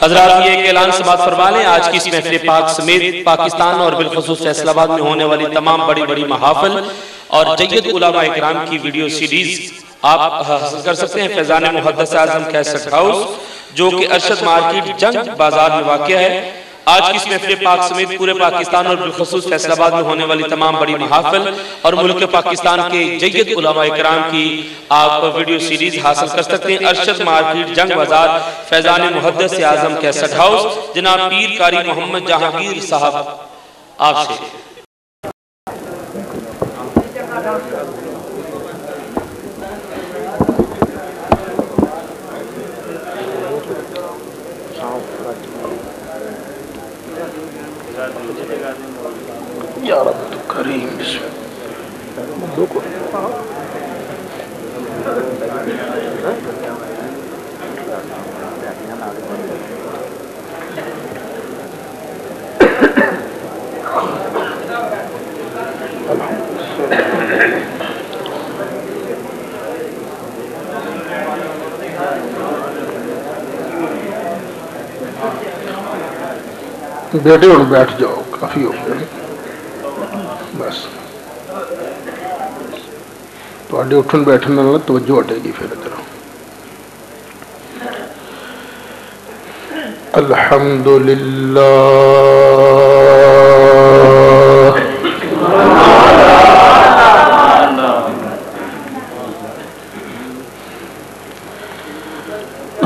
حضرات یہ ایک اعلان سماعت فرما لیں، آج کی اس محفل پاک سمیت پاکستان اور بالخصوص فیصل آباد میں ہونے والی تمام بڑی بڑی محافل اور جید علماء اکرام کی ویڈیو سیریز آپ حاصل کر سکتے ہیں فیضان محدث اعظم کیسٹ ہاؤس، جو کہ ارشد مارکیٹ جنگ بازار میں واقع ہے۔ آج کی اس محفل پاک سمیت پورے پاکستان اور بالخصوص فیصل آباد میں ہونے والی تمام بڑی محافل اور ملک پاکستان کے جید علماء اکرام کی آپ ویڈیو سیریز حاصل کر سکتے ہیں۔ ارشد مارکیٹ جنگ بازار فیضان محدث اعظم کیسٹ ہاؤس، جناب پیر قاری محمد جہانگیر صاحب آپ سے یا رب کریم بیٹے اور بیٹھ جاؤ، کافی ہو گیا بس، تو آڈے اٹھن بیٹھن نہ توجہ ہٹے گی پھر ادھر۔ الحمدللہ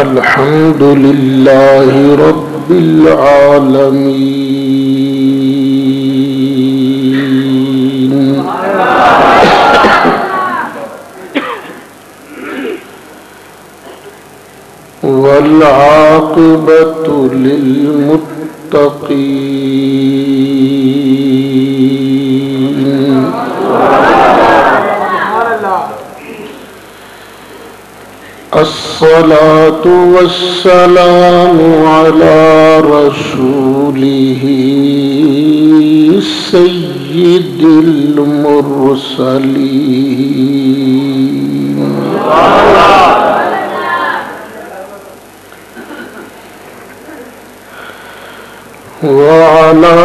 الحمدللہ رب العالمین والعاقبۃ للمتقین الصلاة والسلام على رسوله سيد المرسلين وعلى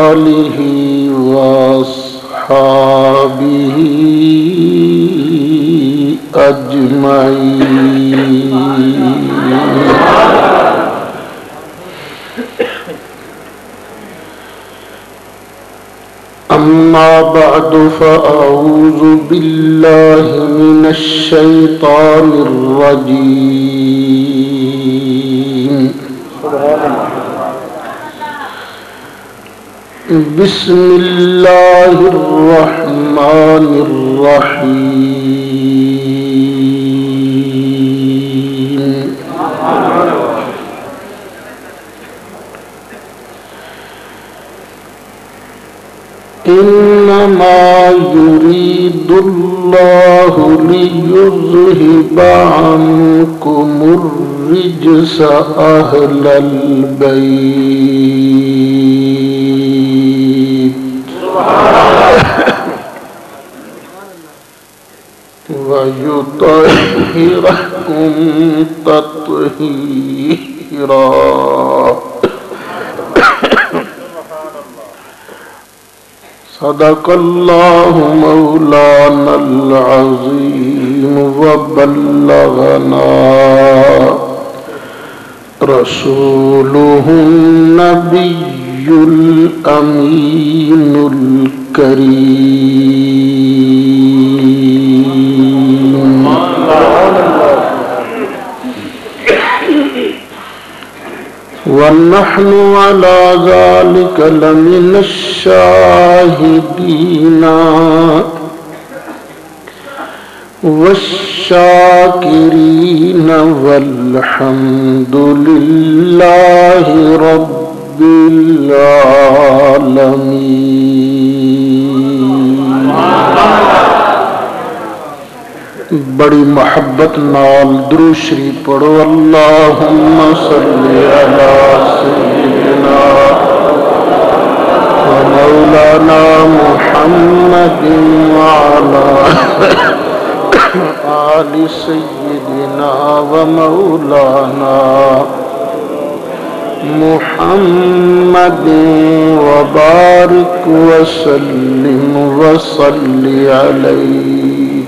آله وأصحابه أجمعين أما بعد فأعوذ بالله من الشيطان الرجيم بسم الله الرحمن الرحيم إنما يريد الله ليذهب عنكم الرجس أهل البيت ويطهركم تطهيرا صدق الله مولانا العظيم وبلغنا رسوله النبي الأمين الكريم ونحن على ذلك لمن الشاهدين والشاكرين والحمد لله رب العالمين۔ بڑی محبت نال درود شریف پڑھو، اللہم صلی علی سیدنا و مولانا محمد وعلا آل سیدنا و مولانا محمد وبارك وسلم وصل عليه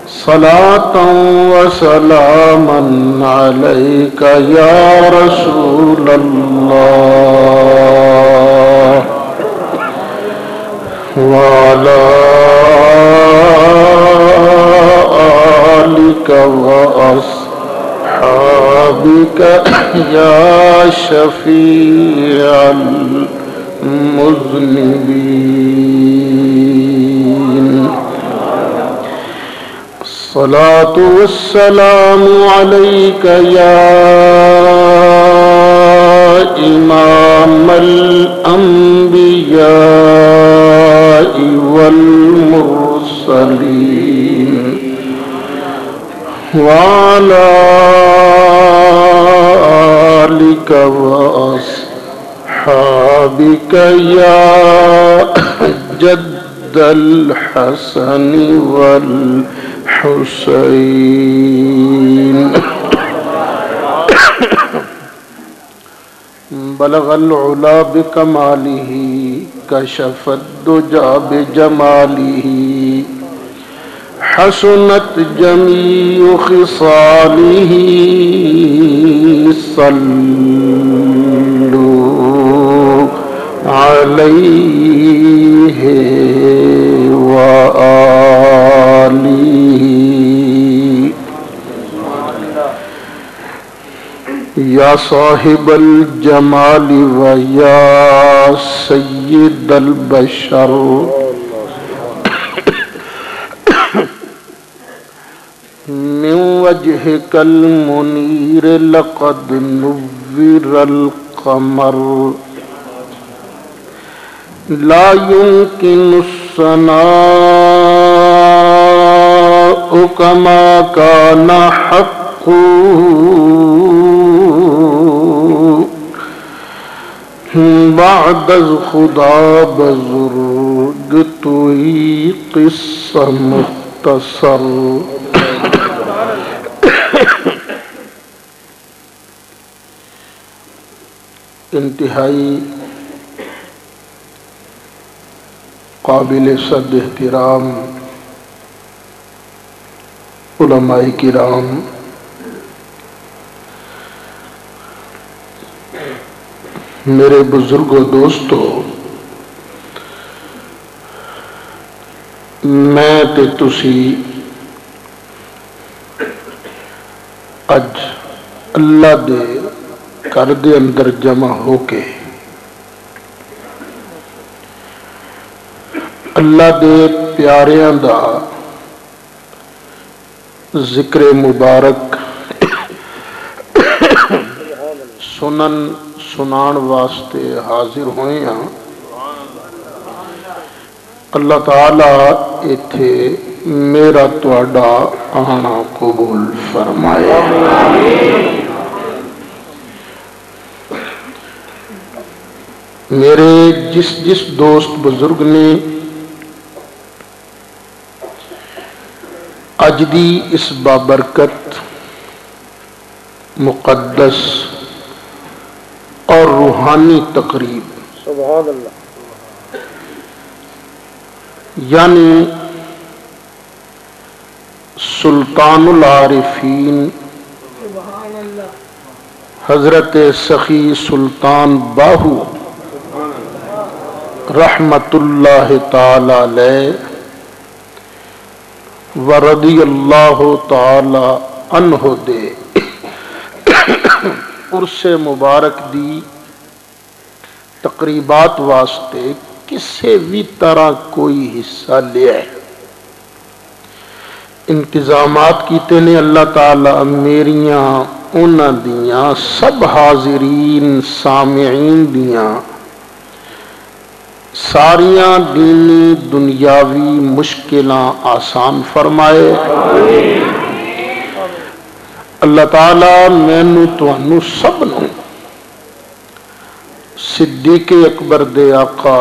صلاة وسلاما عليك يا رسول الله وعلى آلك وأصحابك يا شفيع المذنبين الصلاة والسلام عليك يا إمام الأنبياء والمرسلين وعلى آلك وأصحابك يا جد الحسن والحسين بلغ العلا بكماله كشف الدجى بجماله حسنت جميع خصاله صلوا عليه وآله یا صاحب الجمال و یا سید البشر من وجهك المنیر لقد نور القمر لا يمكن الثناء كما كان حقه بعد از خدا بزرگ توی قصہ مختصر انتہائی قابل صد احترام علماء کرام، میرے بزرگوں دوستو، میں تے تسی اج اللہ دے گھر دے اندر جمع ہو کے اللہ دے پیاریاں دا ذکر مبارک سنان واسطے حاضر ہوئے ہیں۔ اللہ تعالیٰ ایتھے میرا تواڈا آنا قبول فرمائے۔ میرے جس دوست بزرگ نے اج دی اس بابرکت مقدس اور روحانی تقریب سبحان اللہ یعنی سلطان العارفین حضرت سخی سلطان باہو رحمت اللہ تعالی علیہ ورضی اللہ تعالی عنہ دے عرص مبارک دی تقریبات واسطے کسی بھی طرح کوئی حصہ لیا ہے، انتظامات کیتے نے اللہ تعالیٰ میریاں انہاں دیاں سب حاضرین سامعین دیاں ساریاں دینی دنیاوی مشکلاں آسان فرمائے۔ اللہ تعالیٰ مینوں تانوں سب نوں صدیق اکبر دے آقا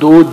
2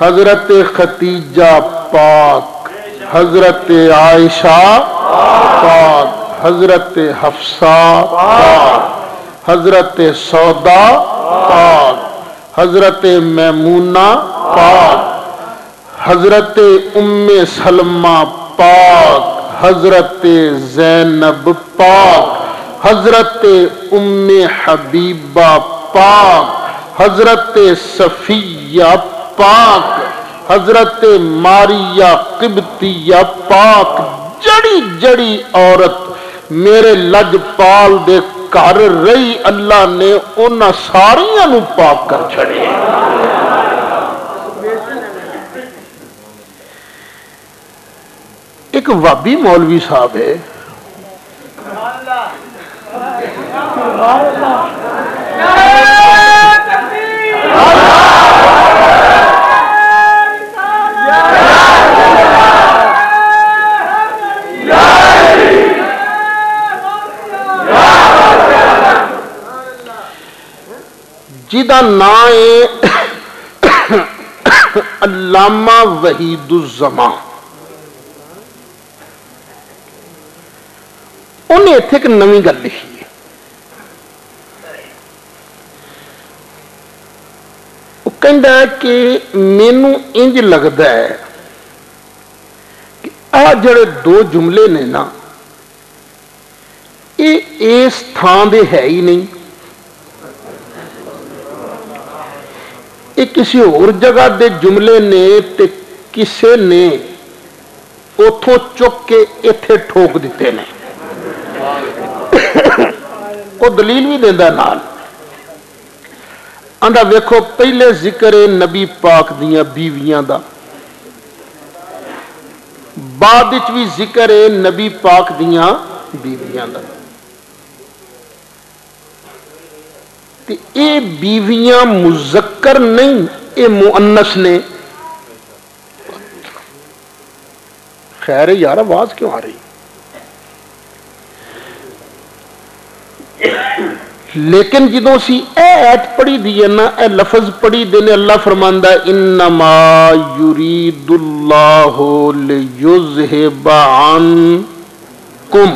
حضرت خدیجہ پاک، حضرت عائشہ پاک، حضرت حفصہ پاک، حضرت سودا پاک، حضرت میمونہ پاک، حضرت ام سلمہ پاک، حضرت زینب پاک، حضرت ام حبیبہ پاک، حضرت صفیہ پاک، حضرت ماریہ قبطیہ پاک، جڑی جڑی عورت میرے لجپال دے کر رہی اللہ نے انہاں ساریاں نو پاک کر چھڑے۔ ایک وابی مولوی صاحب ہے، جدا نام ہے علامہ وحید الزمان۔ انہیں اتنے ایک نویں گل لکھی ہے، وہ کہندا ہے کہ مینوں انج لگدا ہے کہ آ جڑے دو جملے نے نا یہ اس تھان دے ہے ہی نہیں، یہ کسی اور جگہ دے جملے نے تے کسے نے اتھوں چک کے ایتھے ٹھوک دیتے نے۔ وہ دلیل بھی دیندہ نال آندا ویکھو پہلے ذکر نبی پاک دیاں بیویاں دا، بعد وچ بھی ذکر نبی پاک دیاں بیویاں دا، تے اے بیویاں مذکر نہیں اے مؤنث نے۔ خیر یار آواز کیوں آ رہی؟ لیکن جدوں سی اے ایت پڑھی دیئے نا، اے لفظ پڑھی دینے، اللہ فرماندہ انما یرید اللہ لیذہب عنکم،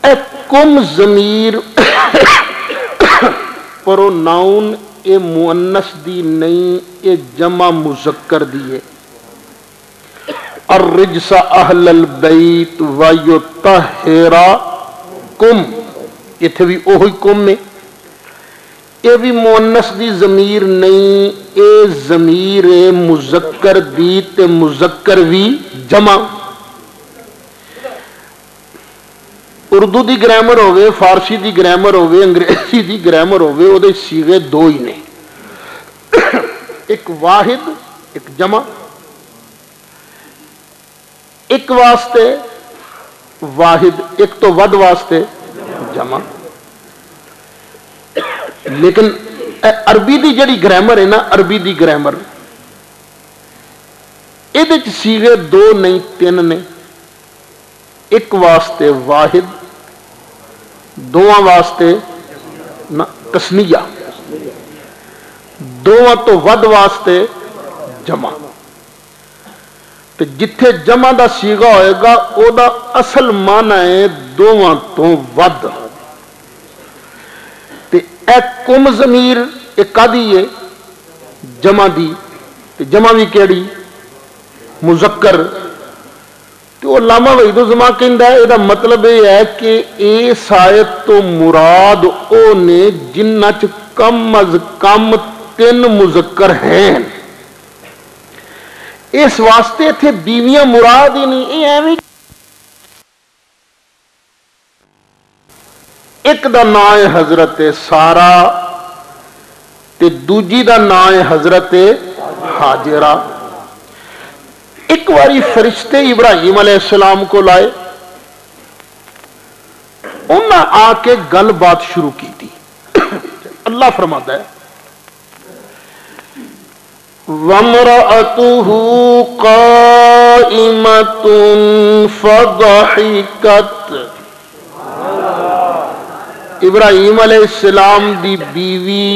اے کم ضمیر پروناؤن اے مؤنث دی نہیں، اے جمع مذکر دیئے۔ الرجس اہل البیت ویطہرکم، اتھے بھی اوہی کم میں، اے بھی مؤنث دی ضمیر نہیں، اے ضمیر مذکر دی تے مذکر بھی جمع۔ اردو دی گرامر ہوئے، فارسی دی گرامر ہوئے، انگریزی دی گرامر ہوئے، وہ دے سیغے دو ہی نے، ایک واحد ایک جمع، ایک واسطے واحد، ایک تو ود واسطے جمع۔ لیکن عربی دی جڑی گرامر ہے نا، عربی دی گرامر یہ سیغے دو نہیں تین نے، ایک واسطے واحد، دوواں واسطے تسنیہ، دوواں تو ود واسطے جمع۔ تو جتھے جمع دا سیغہ ہوئے گا او دا اصل معنی ہے دوواں تو ود۔ تے اے کم ضمیر ایک کادی ہے جمع دی، تے جمع بھی کیڑی مذکر۔ تو علامہ وحید الزمان کہندا ہے ادا مطلب یہ ہے کہ اس آیت تو مراد او نے جنہ چ کم از کم تین مذکر ہیں، اس واسطے تھے بیویاں مراد ہی نہیں۔ یہ ایویں ایک دا نام ہے حضرت سارا تے دوجی دا نام ہے حضرت حاجرہ۔ ایک واری فرشتے ابراہیم علیہ السلام کو لائے، انہاں آ کے گل بات شروع کی تھی۔ اللہ فرماتا ہے وَامْرَأَتُهُ قَائِمَةٌ فَضَحِكَتْ، ابراہیم علیہ السلام دی بیوی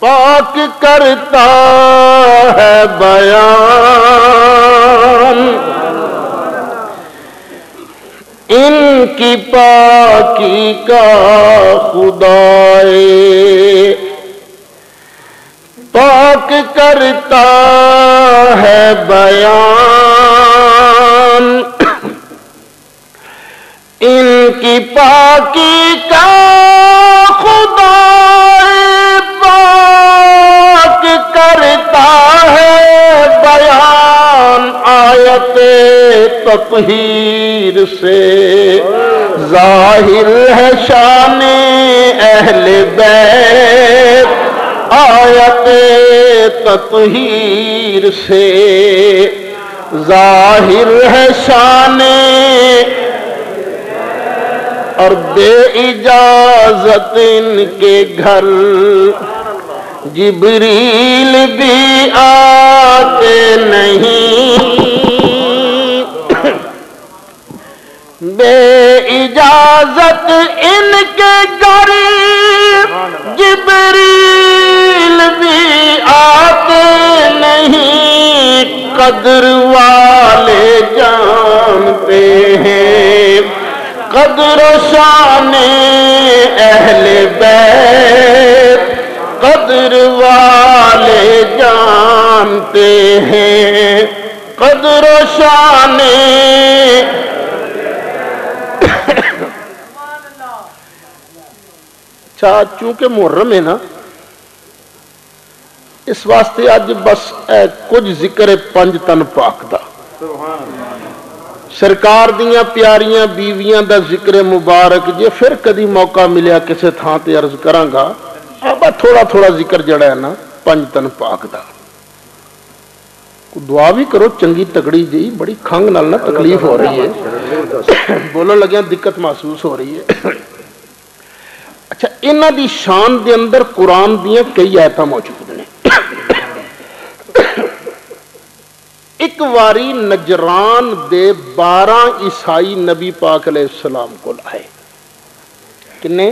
پاک کرتا ہے بیان ان کی پاکی کا خدائے پاک کرتا ہے بیان ان کی پاکی کا خدائے پاک کرتا ہے بیان آیت تطہیر سے ظاہر ہے شان اہل بیت آیت تطہیر سے ظاہر ہے شان اور بے اجازت ان کے گھر جبریل بھی آتے نہیں بے اجازت ان کے گھر جبریل بھی آتے نہیں قدر والے جانتے ہیں قدر و شان اہل بیت قدر والے جانتے ہیں قدر و شان چونکہ محرم ہے نا اس واسطے اج بس کچھ ذکر پنج تن پاک دا سرکار دیاں پیاریاں بیویاں دا ذکر مبارک جے پھر کدی موقع ملیا کسے تھان تے عرض کراں گا اب تھوڑا تھوڑا ذکر جڑا ہے نا پنج تن پاک دا دعا بھی کرو چنگی تکڑی جی بڑی کھنگ نال نا تکلیف ہو رہی ہے بولن لگیاں دقت محسوس ہو رہی ہے اچھا انہاں دی شان دے اندر قرآن دیاں کئی آیتاں موجود نے ایک واری نجران دے 12 عیسائی نبی پاک علیہ السلام کو لائے کنے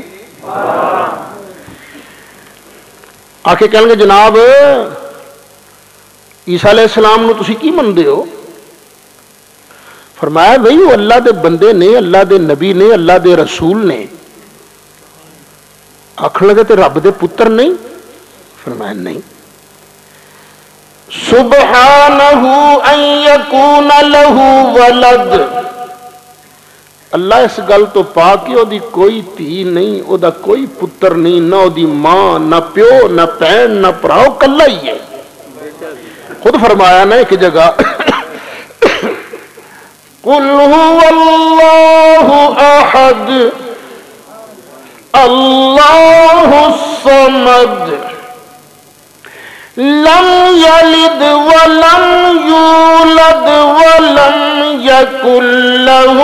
آکے کہیں گے جناب عیسیٰ علیہ السلام نو تسی کی من دے ہو فرمایا بھئی وہ اللہ دے بندے نے اللہ دے نبی نے اللہ دے رسول نے آکھن لگے تے رب دے پتر نہیں فرمایا نہیں سبحانہ ان یکون لہ ولد اللہ اس گل تو پاک ہے دی کوئی تھی نہیں او دا کوئی پتر نہیں نہ او دی ماں نہ پیو نہ پین نہ پراؤ کلا ہی ہے خود فرمایا نا ایک جگہ قل هو اللہ احد اللہ الصمد لم یلد ولم یولد ولم یکن لہ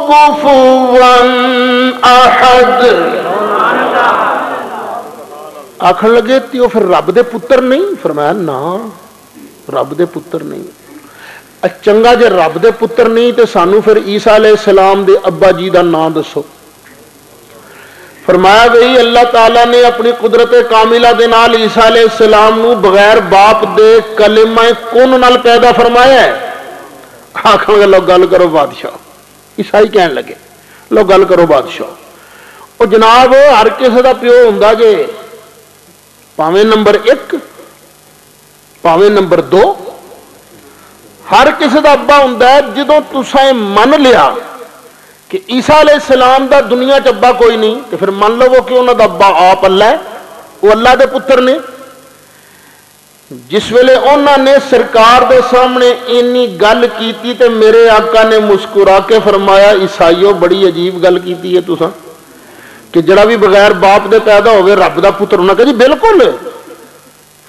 کفوا احد آکھن لگے تیو پھر رب دے پتر نہیں فرمایا نا رب دے پتر نہیں چنگا جے رب دے پتر نہیں تے سانو پھر عیسیٰ علیہ السلام دے ابا جی دا نام دسو فرمایا گئی اللہ تعالیٰ نے اپنی قدرت کاملہ دے نال عیسیٰ علیہ السلام نو بغیر باپ دے کلمہ کن نال پیدا فرمایا ہے آکھن لگے لو گل کرو بادشاہ عیسائی کہنے لگے لو گل کرو بادشاہ او جناب ہر کسی دا پیو ہوندا جے پاویں نمبر 1 پاویں نمبر 2 ہر کسی دا ابا ہوندا ہے جدوں تساں من لیا کہ عیسیٰ علیہ السلام دا دنیا چ ابا کوئی نہیں تو پھر من لو کہ انہاں دا ابا آپ اللہ ہے وہ اللہ دے پتر نے جس ویلے انہاں نے سرکار دے سامنے اینی گل کیتی تے میرے آقا نے مسکرا کے فرمایا عیسائیو بڑی عجیب گل کیتی ہے تساں کہ جڑا بھی بغیر باپ دے پیدا ہوئے رب دا پتر انہاں کہا جی بالکل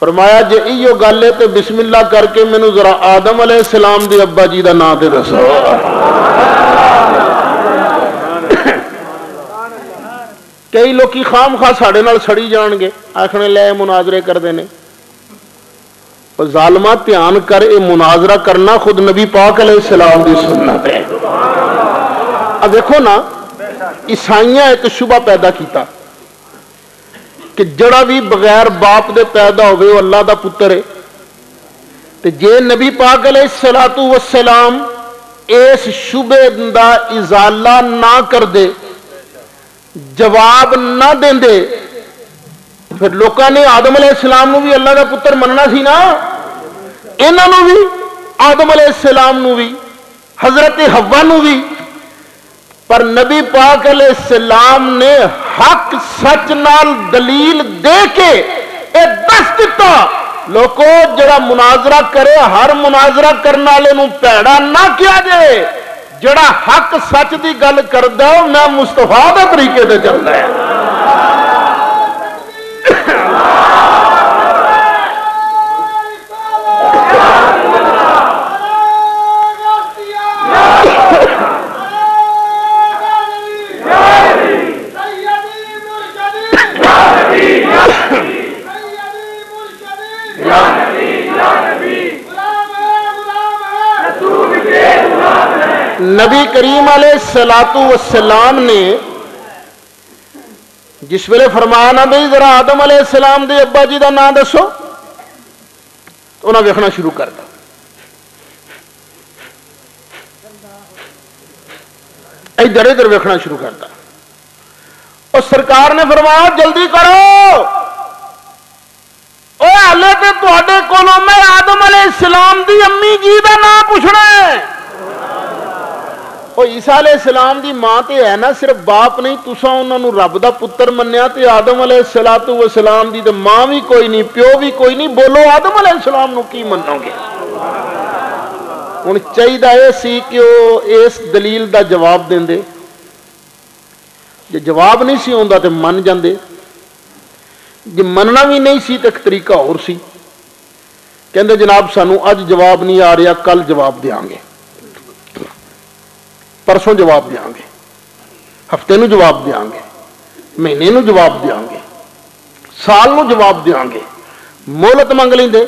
فرمایا جے ایو گل ہے تو بسم اللہ کر کے مینوں ذرا آدم علیہ السلام دے ابا جی دا نام تے دسو کئی لوگ خام خواہ ساڑے نال سڑی جان گے آکھنے لے مناظرے کر دینے ظالمہ دھیان کر اے مناظرہ کرنا خود نبی پاک علیہ السلام دی سنت ہے اب دیکھو نا عیسائیاں ایک شبہ پیدا کیتا کہ جڑا بھی بغیر باپ دے پیدا ہوئے وہ اللہ دا پتر ہے. تے جے نبی پاک علیہ الصلوۃ والسلام اس شبے دا ازالہ نہ کر دے، جواب نہ دیں دے، پھر لوکاں نے آدم علیہ السلام نو بھی اللہ دا پتر مننا سی نا، انہاں نو بھی، آدم علیہ السلام نو بھی، حضرت حوا نو بھی. پر نبی پاک علیہ السلام نے حق سچ نال دلیل دے کے اے دس دیتا لوکو جڑا مناظرہ کرے ہر مناظرہ کرنے والے نو پیڑا نہ کیا جائے، جڑا حق سچ دی گل کردا میں مصطفیٰ دے طریقے تے چلدا ہے. نبی کریم علیہ الصلوۃ والسلام نے جس ویلے فرمایا نا بھئی ذرا آدم علیہ السلام دے ابا جی دا نام دسو، تو انہاں ویکھنا شروع کر دیا. ادھر ادھر ویکھنا شروع کرتا. اور سرکار نے فرمایا جلدی کرو، او ہلے تے تواڈے کولوں میں آدم علیہ السلام دی امی جی دا نام پوچھنا ہے. وہ عیسیٰ علیہ السلام دی ماں تے ہے نا، صرف باپ نہیں، تساں انہاں نو رب دا پتر منیا تے آدم علیہ السلام دی تے ماں بھی کوئی نہیں، پیو بھی کوئی نہیں، بولو آدم علیہ السلام نو کی منو گے؟ ہن چاہیدا اے سی کہ وہ اس دلیل دا جواب دیندے، جے جواب نہیں سی ہوندا تے من جاندے، جے مننا بھی نہیں سی تے ایک طریقہ اور سی، کہندے جناب سانو اج جواب نہیں آ رہا، کل جواب دیاں گے، پرسوں جواب دیاں گے، ہفتے نو جواب دیاں گے، مہینے نو جواب دیاں گے، سال نو جواب دیاں گے. مہلت منگ لیندے،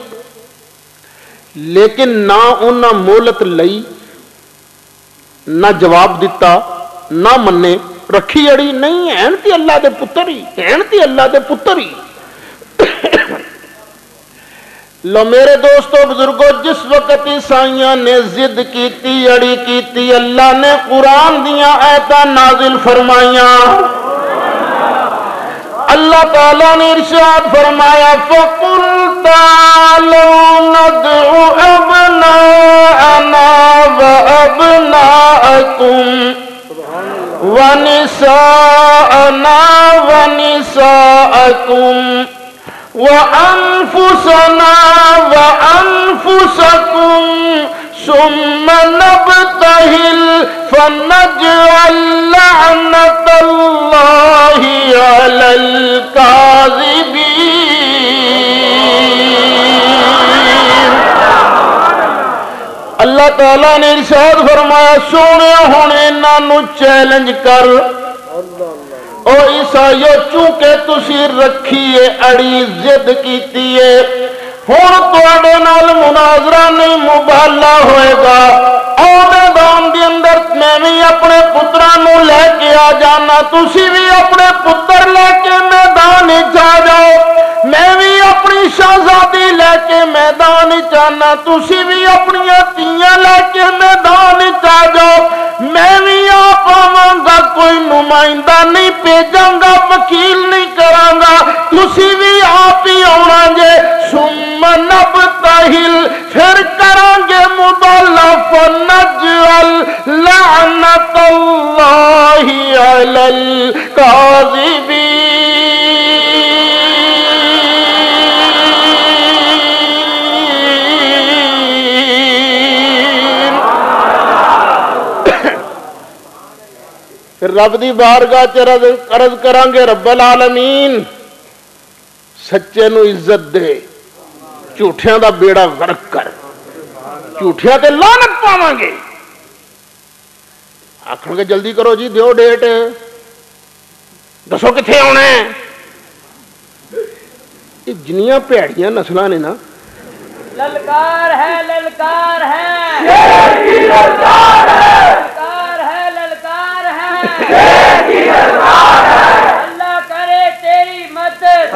لیکن نہ انہاں مہلت لئی، نہ جواب دیتا، نہ مننے، رکھی اڑی نہیں، ہیں تے اللہ دے پتر ہی، ہیں تے اللہ دے پتر ہی. لو میرے دوستو بزرگو، جس وقت عیسائیاں نے ضد کیتی، اڑی کیتی، اللہ نے قرآن دیاں آیتاں نازل فرمائیاں. اللہ تعالیٰ نے ارشاد فرمایا فَقُلْ تَعَالَوْا نَدْعُ أَبْنَاءَنَا وَأَبْنَاءَكُمْ وَنِسَاءَنَا وَنِسَاءَكُمْ وَأَنفُسَنَا وَأَنفُسَكُمْ ثُمَّ نَبْتَهِلْ فَنَجْعَلْ لَعْنَةَ اللَّهِ عَلَى الْكَاذِبِينَ. اللہ تعالیٰ نے ارشاد فرمایا سونے ہونے انہاں چیلنج کر، او عیسائیو چونکہ تسی رکھیے اڑی ضد کیتیے، ہن تواڈے نال مناظرہ نہیں مباہلہ ہوئے گا. او میدان دے اندر میں بھی اپنے پتراں نو لے کے آ جانا، تسی بھی اپنے پتر لے کے میدان وچ آ جاؤ، میں بھی اپنی شہزادی لے کے میدان وچ آنا، تسی بھی اپنی تیاں لے کے میدان وچ آ جاؤ، میں بھی آپ آواں گا، کوئی نمائندہ نہیں بھیجاں گا، وکیل نہیں کراں گا، تسی بھی آپ ہی آنا جے. ثم نبتہل، پھر کریں گے مباہلہ، فنجعل لعنت اللہ علی الکاذبین. پھر رب دی بارگاہ چ عرض کریں گے رب العالمین سچے نو عزت دے، جھوٹیاں دا بیڑا غرق کر، جھوٹیاں تے لعنت پاواں گے. آکھن گے جلدی کرو جی، دیو ڈیٹ، دسو کتھے آنا ہے. یہ جنیاں پیڑیاں نسلاں نے نا، للکار ہے، للکار ہے، اللہ کرے تیری مدد،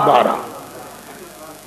12,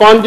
5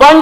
5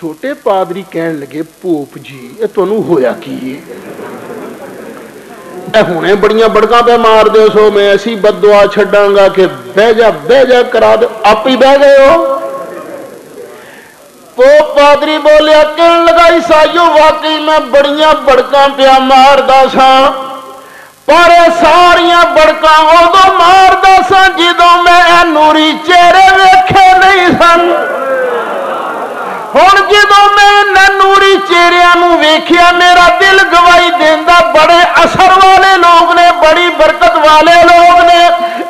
چھوٹے پادری کہن لگے پوپ جی یہ تمہیں ہویا کی ہونے بڑیاں بڑکاں پہ مار دے سو میں ایسی بد دعا چھڑاں گا کہ بہ جا کرا دے آپ ہی بہ گئے ہو پوپ پادری بولیا کہن لگا عیسائیوں واقعی میں بڑیاں بڑکاں پہ ماردا سا پر ساریاں بڑکاں ادو ماردا سا جدوں میں نوری چہرے ویکھے نہیں سن ہن جدوں میں نوری چہریاں نوں ویکھیا میرا دل گواہی دیندا بڑے اثر والے لوگ نے بڑی برکت والے لوگ نے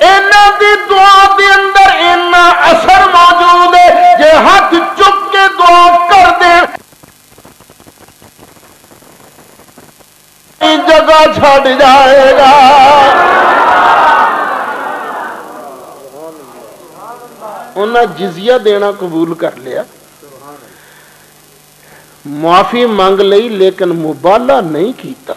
انہاں دی دعا دے اندر اتنا اثر موجود ہے جے ہاتھ چک کے دعا کر دے جگہ چھڈ جائے گا انہاں جزیہ دینا قبول کر لیا معافی مانگ لئی لیکن مبالہ نہیں کیتا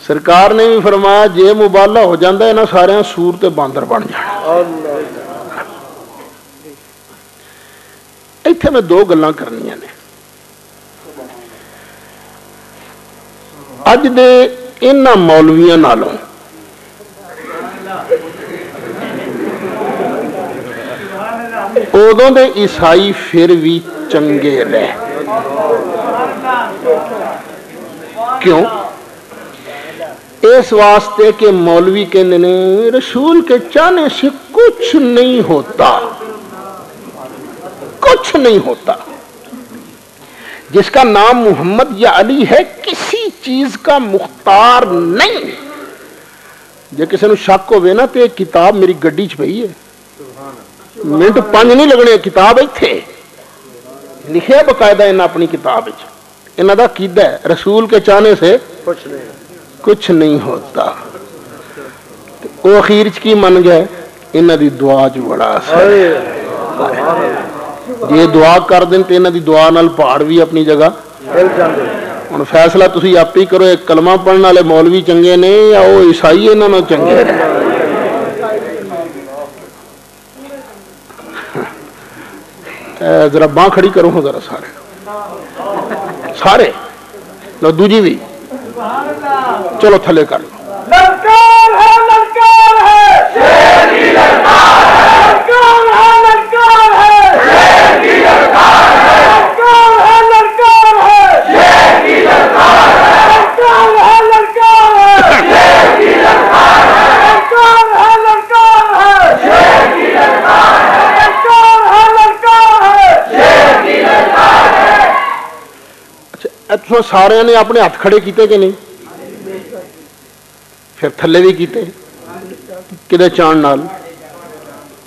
سرکار نے بھی فرمایا جے مبالہ ہو جاندہ ہے نا سارے سور تے باندر بن جانا ایتھے میں دو گلاں کرنیاں نے اج دے انہاں مولویاں نالوں ادوں دے عیسائی پھر بھی چنگے رہے کیوں اس واسطے کہ مولوی کہنے نے رسول کے چاہنے سے کچھ نہیں ہوتا کچھ نہیں ہوتا جس کا نام محمد یا علی ہے کسی چیز کا مختار نہیں جے کسی نے شک ہوئے نا تو ایک کتاب میری گڈی چ پئی ہے منٹ 5 نہیں لگنے کتاب ایتھے لکھے باقاعدہ انہاں اپنی کتاب انہاں دا عقیدہ ہے رسول کے چاہنے سے کچھ نہیں ہوتا وہ اخیر چ کی من گئے انہاں دی دعا چ بڑا اثر یہ دعا کر دیں تو انہاں دی دعا نال پہاڑ بھی اپنی جگہ ہن فیصلہ تسی آپ ہی کرو ایک کلمہ پڑھن والے مولوی چنگے نے یا وہ عیسائی انہاں نوں چنگے نے ذرا باں کھڑی کرو ذرا سارے لو دوجی بھی چلو تھلے کر لو للکار ہے للکار ہے شیر کی للکار ہے للکار ہے للکار ہے شیر کی للکار ہے للکار ہے للکار ہے شیر کی للکار ہے للکار ہے للکار ہے شیر کی للکار ہے للکار ہے للکار ہے شیر کی للکار ہے للکار ہے للکار ہے شیر کی للکار ہے اچھا سارے نے اپنے ہاتھ کھڑے کیتے کہ نہیں پھر تھلے بھی کیتے کدے چاند نال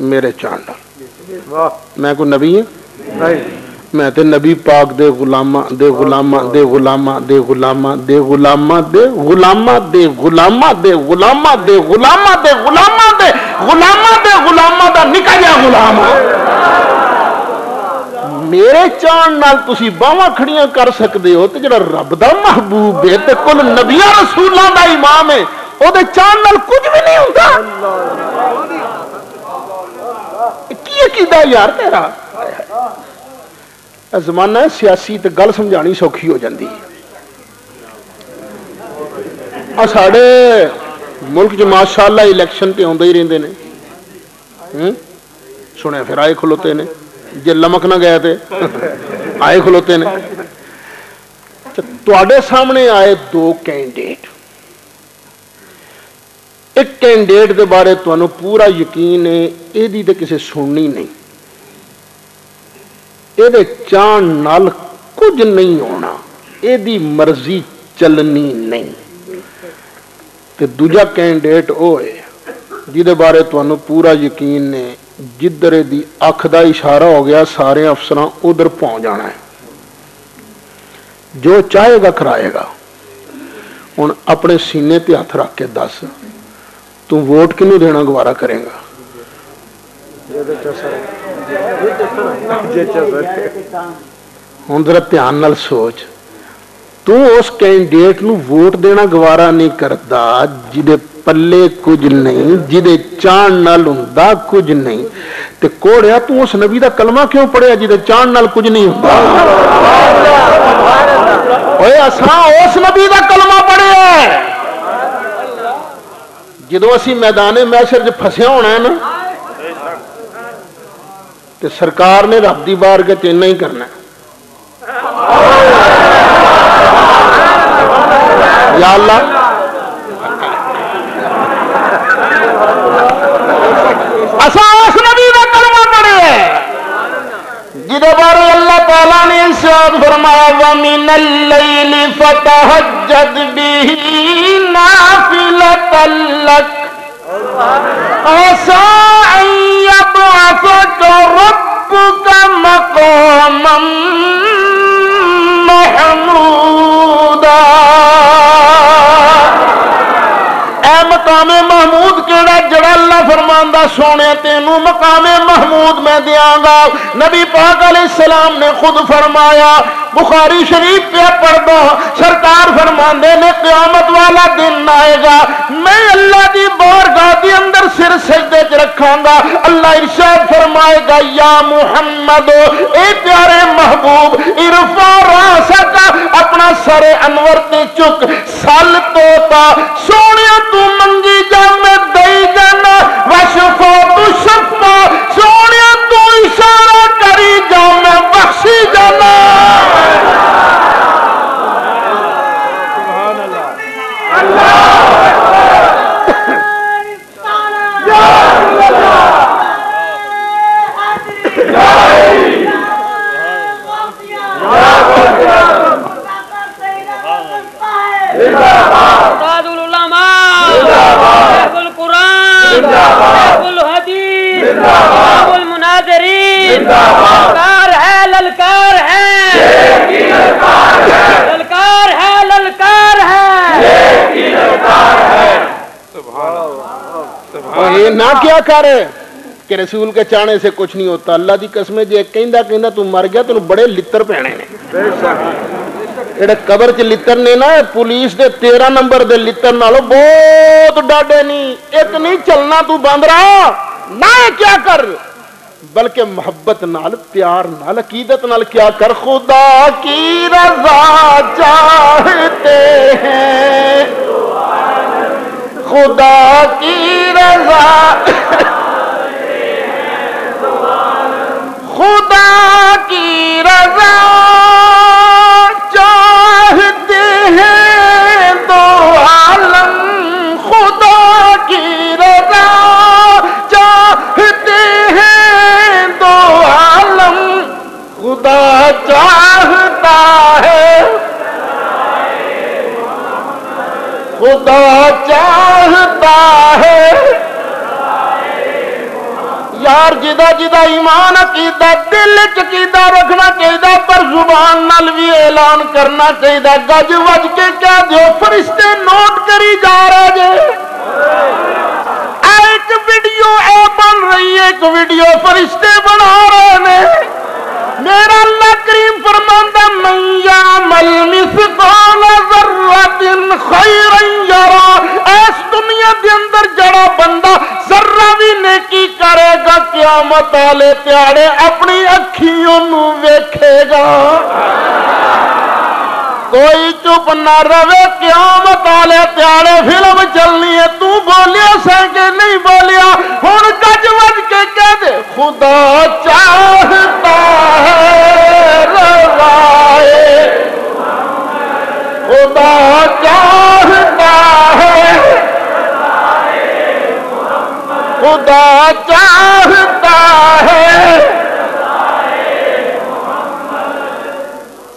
میرے چاند نال میں کوئی نبی ہوں میں تے نبی پاک دے غلامہ دے غلامہ دے غلامہ دے غلامہ دے غلامہ دے غلامہ دے غلامہ دے غلامہ دے غلامہ دے غلامہ دے غلامہ دے غلامہ دا نکا جا غلام میرے چاند نال تسی باواں کھڑیاں کر سکدے ہو تے جڑا رب دا محبوب ہے تے کل نبیاں رسولاں دا امام ہے او دے چاند نال کچھ بھی نہیں ہوندا کی عقیدہ یار تیرا زمانہ ہے سیاسی تے گل سمجھانی سوکھی ہو جاندی ساڈے ملک چ ماشاءاللہ الیکشن تے ہوندے ہی رہندے نے سنے پھر آئے کھلوتے نے جے لمک نہ گئے تھے آئے کھلوتے نے تواڈے سامنے آئے دو کینڈیڈیٹ ایک کینڈیڈیٹ دے بارے تانوں پورا یقین ہے ایدی تے کسے سننی نہیں ایدے چاند نال کچھ نہیں ہونا ایدی مرضی چلنی نہیں تے دوجا کینڈیڈیٹ او ہے جیدے بارے تانوں پورا یقین ہے جدھر دی اکھ دا اشارہ ہو گیا سارے افسراں ادھر پہنچ جانا ہے جو چاہے گا کرائے گا ہن اپنے سینے تے ہاتھ رکھ کے دس تو ووٹ کنوں دینا گوارا کرے گا ہن ذرا دھیان نال سوچ تو اس کینڈیڈیٹ نو ووٹ دینا گوارا نہیں کرتا جدے پلے کچھ نہیں جدے چاند نال ہوندا کچھ نہیں تے کوڑیا تو اس نبی دا کلمہ کیوں پڑھیا جدے چاند نال کچھ نہیں ہوتا؟ اوے اساں اس نبی دا کلمہ پڑھیا ہے جدو اسی میدان محشر وچ پھسیا ہونا ہے نا تے سرکار نے رب دی بارگاہ وچ اتنا ہی کرنا ہے، یا اللہ اساں اس نبی دا کلمہ پڑھیا ہے جدے بارے اللہ تعالیٰ نے ارشاد فرمایا وَمِنَ اللَّيْلِ فَتَهَجَّدْ بِهِ نَافِلَةً لَكَ عَسَىٰ أَن يَبْعَثَكَ رَبُّكَ مَقَامًا مَحْمُودًا۔ اے مقام محمود کیڑا جڑا اللہ فرماندا سونے تینوں مقام محمود میں دیاں گا۔ نبی پاک علیہ السلام نے خود فرمایا، بخاری شریف پہ پڑھ دو، سرکار فرماندے نے قیامت والا دن آئے گا میں اللہ دی بارگاہ دی اندر سر سجدے چ رکھاں گا، اللہ ارشاد فرمائے گا یا محمد اے پیارے محبوب ارفع راسک، اپنا سر انور تے چک، سل توتا سونیا تو منگی جا میں دئی جانا، وشفا تو شفا سونیا تو اشارہ کری جا میں بخشی جانا۔ للکار ہے للکار ہے للکار ہے للکار ہے۔ یہ نہ کیا کر کہ رسول کے چاہنے سے کچھ نہیں ہوتا، اللہ دی قسم جے کہندا کہندا تو مر گیا تو بڑے لتر پینے نے، جڑے قبر چ لتر نے نا پولیس دے 13 نمبر دے لتر نالوں بہت ڈاڈے نہیں، ایک نہیں چلنا تو بند رہا نہ کیا کر بلکہ محبت نال پیار نال عقیدت نال کیا کر، خدا کی رضا چاہتے ہیں خدا کی رضا خدا کی رضا چاہتے ہیں دو عالم، خدا کی رضا چاہتے ہیں دو عالم، خدا چاہتا ہے خدا چاہتا ہے یار جدا جدا ایمان عقیدہ دل عقیدہ رکھنا چاہیے پر زبان نال بھی اعلان کرنا چاہیے، گج وج کے کیا دیو فرشتے نوٹ کری جا رہے جے، ایک ویڈیو اے بن رہی ہے، ایک ویڈیو فرشتے بنا رہے ہیں، میرا اللہ کریم فرماندا من یعمل مثقال ذرۃ خیرا یرا، اس دنیا دے اندر جڑا بندہ ذرہ بھی نیکی کرے گا قیامت والے پیارے اپنی اکھیوں نو ویکھے گا، کوئی چپ نہ رہے قیامت والے پیارے فلم چلنی ہے، تو بولیا سا کہ نہیں بولیا ہن گج وج کے کہہ دے خدا چاہتا ہے رضائے خدا چاہتا ہے خدا چاہتا ہے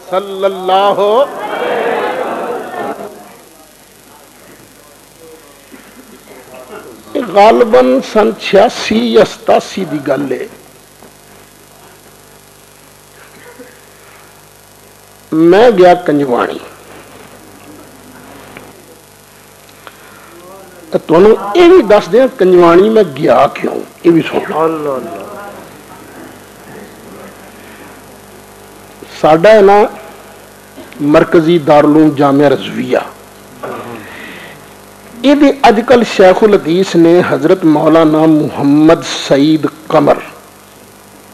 صلی اللہ غالباً سن 86 یا 87 دی گل ہے، میں گیا کنجوانی، تمہیں یہ بھی دس دیا کنجوانی میں گیا کیوں، یہ بھی سن ساڈا ہے نا مرکزی دارالعلوم جامعہ رضویہ، یہ اج کل شیخ الحدیث نے حضرت مولانا محمد سعید قمر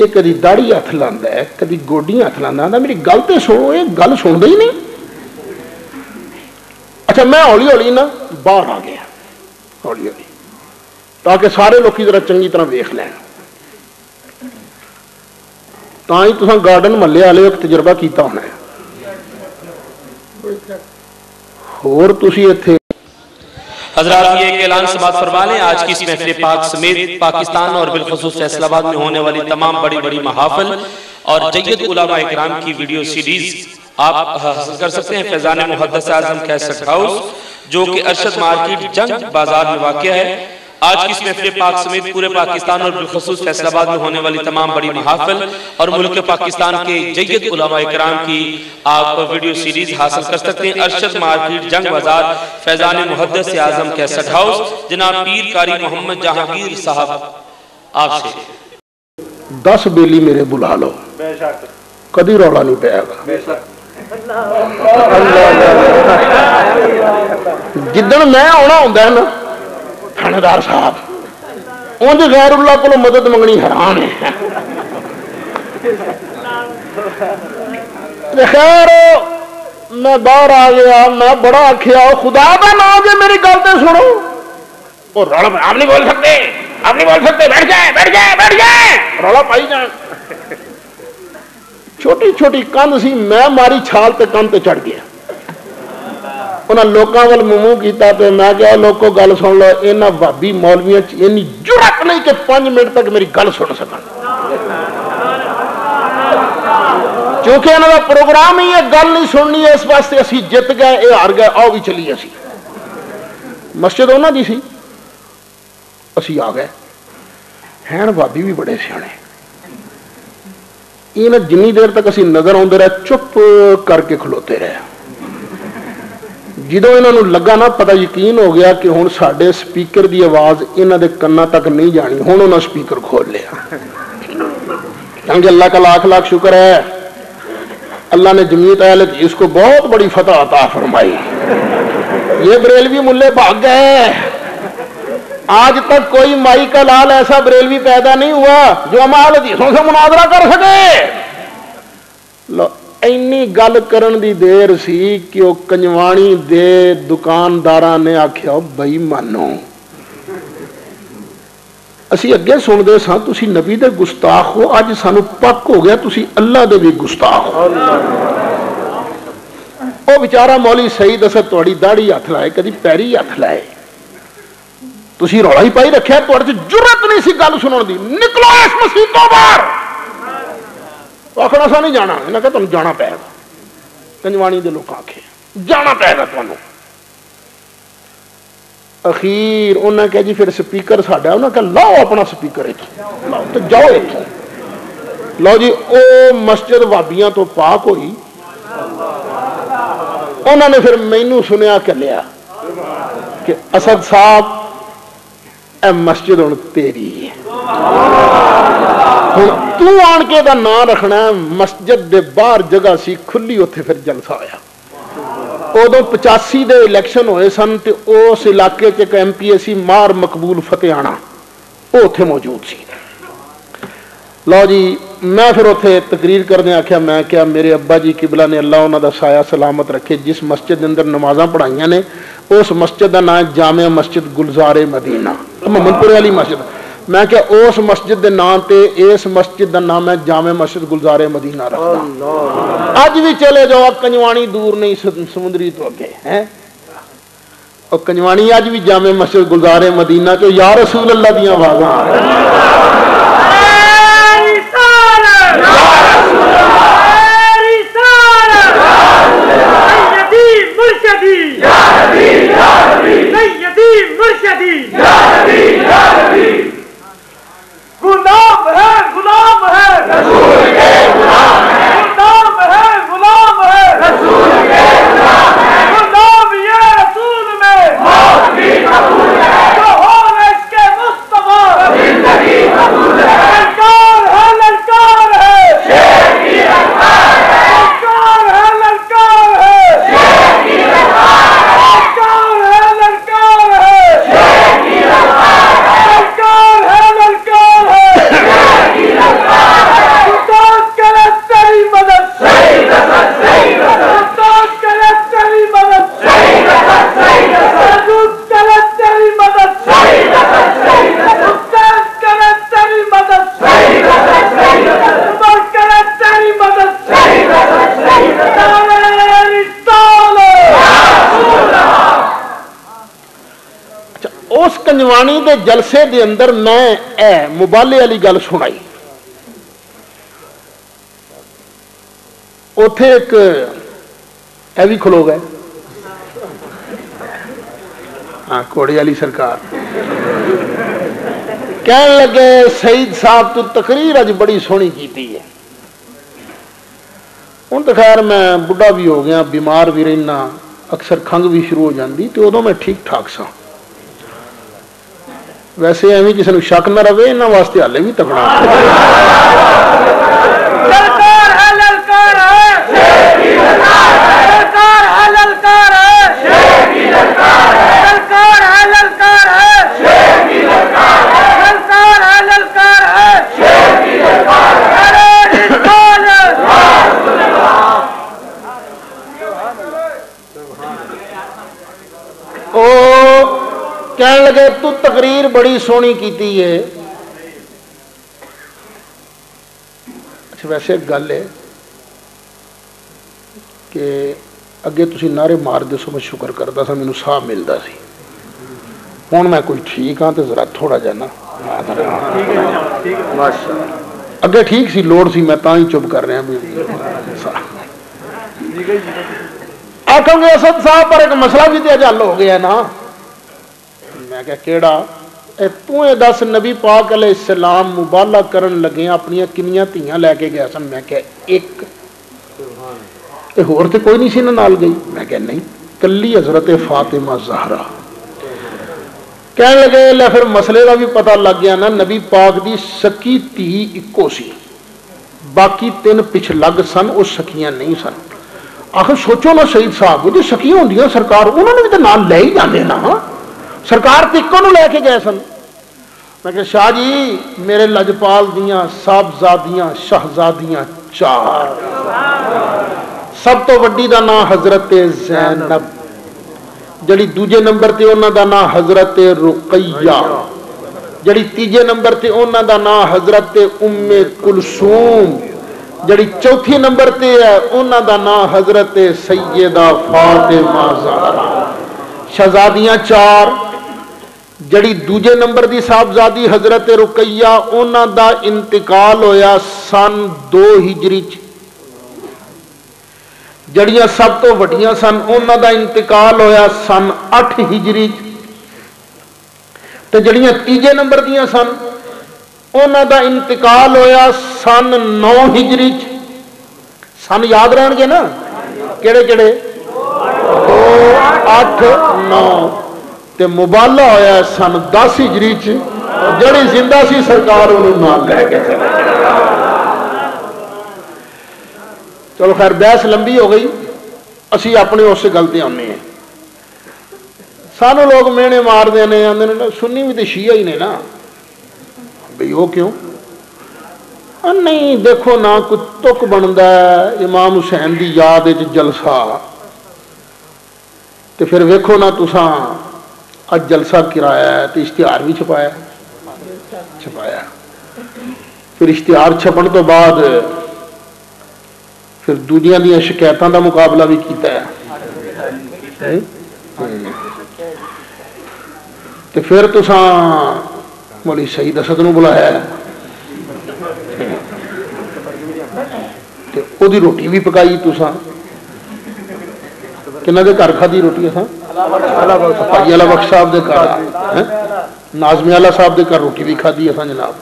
یہ کدی داڑھی ہاتھ لاندہ ہے, کدی گوڈی ہاتھ لاندہ, آندا میری گل تے سنو, یہ گل سندا ہی نہیں. اچھا میں ہولی ہولی نا باہر آ گیا, ہولی ہولی, تاکہ سارے لوگ ذرا چنگی طرح ویکھ لین. تاں ہی تساں گارڈن محلے والے ایک تجربہ کیتا ہونا ہے. اور تسی ایتھے حضرات یہ ایک اعلان سماعت فرما لیں, آج کی اس محفل پاک سمیت پاکستان اور بالخصوص فیصل آباد میں ہونے والی تمام بڑی بڑی محافل اور جید علماء اکرام کی ویڈیو سیریز آپ حاصل کر سکتے ہیں فیضان محدث اعظم کیسٹ ہاؤس, جو کہ ارشد مارکیٹ جنگ بازار میں واقع ہے. آج کی اس محفل پاک سمیت پورے پاکستان اور بالخصوص فیصل آباد میں ہونے والی تمام بڑی محافل اور ملک پاکستان کے جید علماء اکرام کی آپ ویڈیو سیریز حاصل کر سکتے ہیں ارشد مارکیٹ جنگ بازار فیضان محدث اعظم کیسٹ ہاؤس, جناب پیر قاری محمد جہانگیر صاحب آپ سے 10 بیلی میرے بلا لو, کدی رولا نہیں پیا گا. جدن میں آنا ہوتا ہے نا تھانیدار صاحب, انج غیر اللہ کو مدد منگنی حرام ہے. خیر میں باہر آ گیا, میں بڑا آخیا خدا کا نام جی میری گل تو سنو. اور رولا آپ نہیں بول سکتے, آپ نہیں بول سکتے, بیٹھ جائیں بیٹھ جائیں بیٹھ جائیں, رولا پائی جائیں. چھوٹی چھوٹی کند سی, میں ماری چھال تے کند تے چڑھ گیا. انہاں لوکاں وال منہ کیتا تے میں کہا لوکو گل سن لو, انہاں بھابی مولویاں چ اتنی جرأت نہیں کہ 5 منٹ تک میری گل سن سکن. کیونکہ انہاں دا پروگرام ہی یہ گل نہیں سننی ہے, اس واسطے اسی جت گئے, اے ہار گئے, آؤ بھی چلیے. اسی مسجد انہاں دی سی, اسی آ گئے. ہیں بھابی بھی بڑے سیانے, یہ جنی دیر تک اسی نظر آتے رہے چپ کر کے کھلوتے رہے. جدو انہوں لگا نا پتہ, یقین ہو گیا کہ ہوں سڈے سپیکر دی آواز انہوں دے کنا تک نہیں جانی, ہوں انہوں نے سپیکر کھول لیا. کیونکہ اللہ کا لاکھ لاکھ شکر ہے, اللہ نے جمعیت اہل اس کو بہت بڑی فتح عطا فرمائی. یہ بریلوی ملے بھاگ گئے. آج تک کوئی مائی کا لال ایسا بریلوی پیدا نہیں ہوا جو ہم اہل حدیثوں سے مناظرہ کر سکے. اینی گل کرن دی دیر سی کہ وہ کنجوانی دے دکانداراں نے آکھیا بھائی مانو, اسی اگے سنتے ساں تسی نبی دے گستاخ ہو, اج سانو پک ہو گیا تسی اللہ دے بھی گستاخ ہو. وہ بیچارہ مولی سعید اسد تہاڈی داڑھی ہاتھ لائے, کدی پیری ہاتھ لائے, تسی رولا ہی پائی رکھیا, تہاڈے چ جرأت نہیں سی گل سنن دی. نکلو اس مسجد تو باہر. آخر ایسا نہیں جانا, انہیں کہا تمہیں جانا پائے گا. کنجوانی دے لوگ آکھے جانا پائے گا تمہیں. اخیر انہوں نے کہا جی پھر سپیکر ساڈا, انہوں نے کہا لاؤ اپنا سپیکر لاؤ تو جاؤ اتوں. لو جی او مسجد وابیاں تو پاک ہوئی. انہوں نے پھر مینوں سنیا کلیا کہ اسد صاحب اے مسجد ہوں تیری ہے, ہوں تو آن کے دا نام رکھنا ہے. مسجد دے باہر جگہ سی کھلی, اتنے پھر جلسہ ہویا. ادو 85 دے الیکشن ہوئے سن, تے اس علاقے چ ایم پی اے سی مار مقبول فتحانہ, وہ اتنے موجود سی. لو جی میں پھر اتنے تقریر کرنے آخیا, میں کیا میرے ابا جی قبلہ نے اللہ انہوں دا سایہ سلامت رکھے, جس مسجد اندر نمازاں پڑھائیاں نے اس مسجد کا نام جامع مسجد گلزار مدینہ محمد پورے والی مسجد. میں کہ اس مسجد دے نام تے اس مسجد دا نام ہے جامع مسجد گلزار مدینہ رکھتا. اج بھی چلے جاؤ, کنجوانی دور نہیں سمندری تو اگے ہیں, اور کنجوانی اج بھی جامع مسجد گلزار مدینہ چو یا رسول اللہ دیاں آوازاں. غلام ہے غلام ہے رسول کے غلام ہے, غلام ہے غلام ہے رسول کے غلام ہے, غلام یہ رسول میں موت بھی قبول ہے, جو ہو اس کے مصطفیٰ زندگی قبول اس کنجوانی دے جلسے دے اندر میں اے مبالے والی گل سنائی. اوتھے ایک اے بھی کھلو گئے, ہاں کوڑی والی سرکار, کہنے لگے سعید صاحب تو تقریر اج بڑی سونی کیتی ہے. ہوں تو خیر میں بڑھا بھی ہو گیا, بیمار بھی رہنا, اکثر کھنگ بھی شروع ہو جاتی, تو ادو میں ٹھیک ٹھاک سا. ویسے ایویں کسی نے شک نہ رہے, انہوں واسطے ہالے بھی تکڑا کہنے لگے تو تقریر بڑی سونی کیتی ہے. اچھا ویسے ایک گل ہے کہ اگے تسی نعرے مار دے سو میں شکر کرتا سا, مینوں ساہ ملتا سی. ہوں میں کوئی ٹھیک ہاں تو ذرا تھوڑا جا نا اگے ٹھیک سی, لوڑ سی, میں تاں ہی چپ کر رہا. آخو گے اسد صاحب پر ایک مسئلہ بھی تو حل ہو گیا نا. میں کہا کیڑا؟ تو دس نبی پاک علیہ السلام مبالہ کرن لگے اپنی کنیاں تیاں لے کے گیا سن. میں کہا ایک ہور تے کوئی نہیں سی نال گئی. میں کہا نہیں, کلی حضرت فاطمہ زہرا. کہنے لگے لے پھر مسئلے کا بھی پتہ لگ گیا نا, نبی پاک دی سکی تھی اکو سی, باقی 3 پچھلگ سن, وہ سکیاں نہیں سن. آخر سوچو نا سعید صاحب, جو سکیاں ہوندیاں سرکار انہوں نے بھی تو نال لے ہی جاندے نا, سرکار تکوں نو لے کے گئے سن. میں کہ شاہ جی میرے لجپال دیاں صاحبزادیاں شہزادیاں 4, سب تو وڈی دا نام حضرت زینب, جڑی دوجے نمبر تے انہاں دا نام حضرت رقیہ, جڑی تیجے نمبر تے انہاں دا نام حضرت ام کلثوم, جڑی چوتھی نمبر تے ہے انہاں دا نام حضرت سیدہ فاطمہ زہرا. شہزادیاں 4, جڑی دوجے نمبر دی صاحبزادی حضرت رقیہ, انہاں دا انتقال ہویا سن 2 ہجری. جڑیاں سب تو وڈیاں سن انہاں دا انتقال ہویا سن 8 ہجری. تے جڑیاں تیجے نمبر دیاں سن انہاں دا انتقال ہویا سن 9 ہجری. سن یاد رہن گے نا کیڑے کیڑے؟ 2 8 9. تے مبالہ ہویا سن 10 ہجری. جڑی زندہ سی سرکار انہوں نال لے کے چلے. چلو خیر بحث لمبی ہو گئی, اسی اپنے اس گل تے آنے ہیں. سانو لوگ مینے مار دینے آندے نے سنی بھی تو شیعہ ہی نے نا. بھئی وہ کیوں؟ نہیں دیکھو نا کچھ تک بنتا ہے امام حسین دی یاد جلسہ, تو پھر ویکھو نا تساں اج جلسہ کرایا ہے تو اشتہار بھی چھپایا, پھر اشتہار چھپن تو بعد پھر دوجیاں دیا شکایتاں دا مقابلہ بھی کیتا ہے. تو پھر تساں مولی سعید اسد نو بلایا ہے, وہ دی روٹی بھی پکائی تساں. کنہ دے گھر کھادی روٹی اساں؟ بھائی والا بخش صاحب دے گھر, ناظمی والا صاحب دے گھر روٹی بھی کھادی اساں جناب.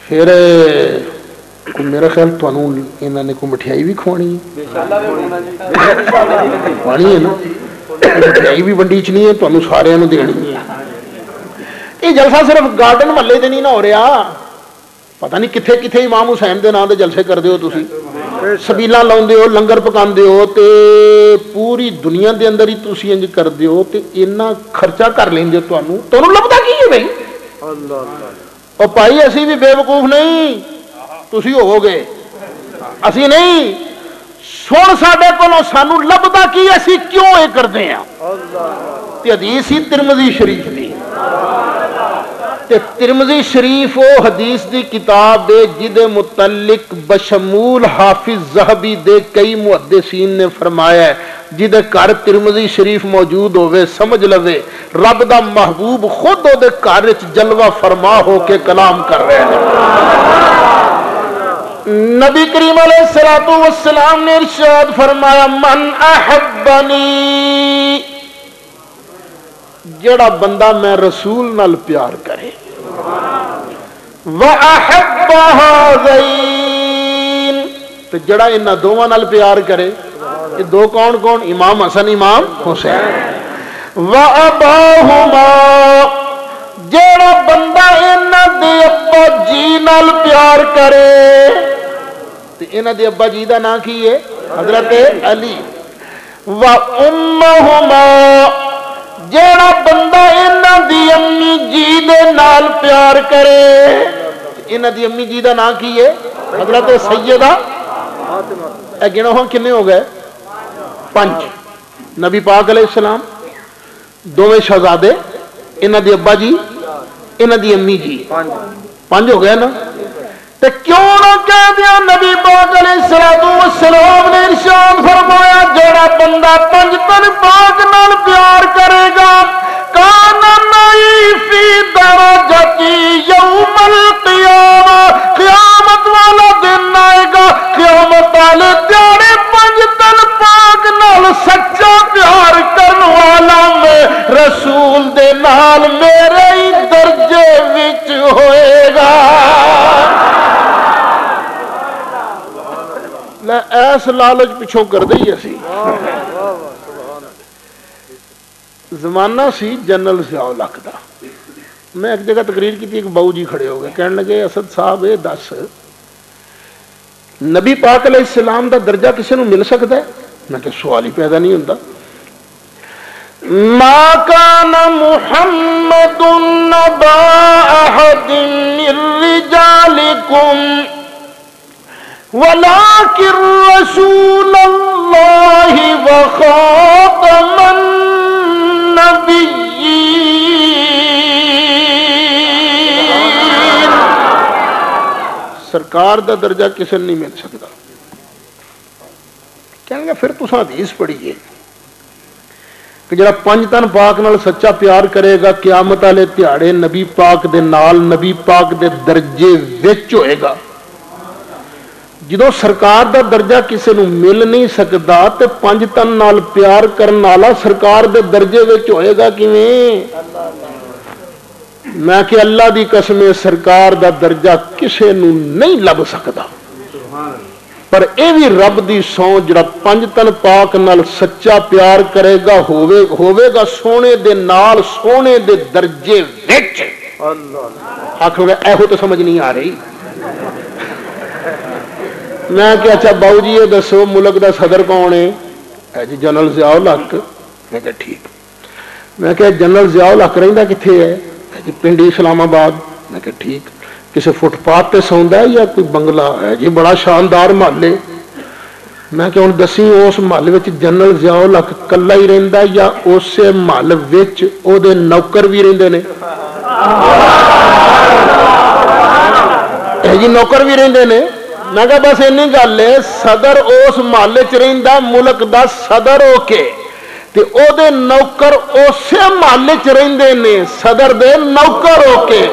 پھر میرا خیال تمہوں انہوں نے کوئی مٹھائی بھی کھوانی ہے نا, مٹھائی بھی ونڈی چ نہیں ہے, تمہیں سارے دینی ہے. یہ جلسہ صرف گارڈن محلے سے نہیں نہ ہو رہا, پتہ نہیں کتنے کتنے امام حسین دے نام دے جلسے کرتے ہو تسی, سبیلاں لاؤندے ہو, لنگر پکاندے ہو, تے پوری دنیا دے اندر ہی تسی انج کردے ہو, تے اتنا خرچہ کر لیندے ہو. تمہیں لبدا کی ہے بھائی؟ اور بھائی اسی بھی بے وقوف نہیں, تسی ہو گے, اسی نہیں. سن ساڈے کولوں سانو لبدا کی, اسی کیوں یہ کرتے ہیں؟ تے حدیث ہی ترمذی شریف دی تے ترمذی شریف وہ حدیث دی کتاب دے جدے متعلق بشمول حافظ ذہبی دے کئی محدثین نے فرمایا ہے جدے گھر ترمذی شریف موجود ہوئے سمجھ لوے رب دا محبوب خود او دے گھر وچ جلوہ فرما ہو کے کلام کر رہے ہیں۔ نبی کریم علیہ الصلوۃ والسلام نے ارشاد فرمایا من احبنی، جڑا بندہ میں رسول نال پیار کرے، وَأَحَبَّ هَذَيْنِ، تو جڑا انہاں دوواں نال پیار کرے، یہ دو کون کون؟ امام حسن امام حسین، وَأَبَاهُمَا، جڑا بندہ انہاں دے ابا جی نال پیار کرے، تو انہاں دے ابا جی دا نام کی ہے؟ حضرت علی، وَأُمَّهُمَا، جیڑا بندہ انہاں دی امی جی دے نال پیار کرے، انہاں دی امی جی دا نام کی ہے؟ حضرت سیدہ، اے گنو ہاں کنے ہو گئے؟ 5۔ نبی پاک علیہ السلام، دوویں شہزادے، انہاں دی ابا جی، انہاں دی امی جی، 5 ہو گئے نا؟ تے کیوں نہ کہہ دیا نبی پاک علیہ السلام نے ارشاد فرمایا جڑا بندہ 5 تن پاک نال پیار کرے گا کانا نئی فی درجتی یوم القیامہ، قیامت والا دن آئے گا، قیامت والے دیاڑے 5 تن پاک نال سچا پیار کرنے والا میں رسول دے نال میرے ہی درجے وچ ہوئے گا۔ ایس لالچ پچھوں کر دئی اسی زمانہ سی جنرل ضیاء الحق دا، میں ایک جگہ تقریر کی تھی، ایک باؤ جی کھڑے ہو گئے کہنے لگے اسد صاحب اے دس نبی پاک علیہ السلام دا درجہ کسی نو مل سکتا ہے؟ میں کہ سوال ہی پیدا نہیں ہوتا۔ ما کان محمد نبا احد من رجالکم وَلَكِنْ رَسُولَ اللَّهِ وَخَاتَمَ النَّبِيِّينَ، سرکار دا درجہ کسی نہیں مل سکتا۔ کہیں گے پھر تساں حدیث پڑھیے کہ جڑا 5 تن پاک نال سچا پیار کرے گا قیامت والے تہاڑے نبی پاک دے نال نبی پاک دے درجے وچ ہوئے گا۔ جدو سرکار دا درجہ کسی نو مل نہیں سکتا تے 5 تن نال پیار کرن والا سرکار دے درجے وچ ہوئے گا کیویں؟ میں کہ اللہ دی قسم سرکار دا درجہ کسی نو نہیں لب سکتا، پر اے بھی رب دی سو جڑا 5 تن پاک نال سچا پیار کرے گا ہوے گا سونے دے نال سونے دے درجے وچ۔ آکھو گے ایہو تو سمجھ نہیں آ رہی۔ میں کہ اچھا باؤ جی یہ دسو ملک دا صدر کون ہے؟ جی جنرل ضیاء الحق۔ میں کہ ٹھیک۔ میں کہ جنرل ضیاء الحق رہندا کتھے ہے؟ جی پنڈی اسلام آباد۔ میں کہ ٹھیک۔ کسی فٹ پاتھ تے سوندا ہے یا کوئی بنگلہ ہے؟ جی بڑا شاندار محلے۔ میں کہ ہن دسی اس محلے وچ جنرل ضیاء الحق کلا ہی رہندا یا اسے محل وچ او دے نوکر بھی رہندے نے؟ جی نوکر بھی رہندے نے۔ میں کہا بس اینی گل ہے صدر اس محلے چ رہندا ملک دا صدر ہو کے تے او دے نوکر اسے محلے چ رہندے نے صدر دے نوکر ہو کے۔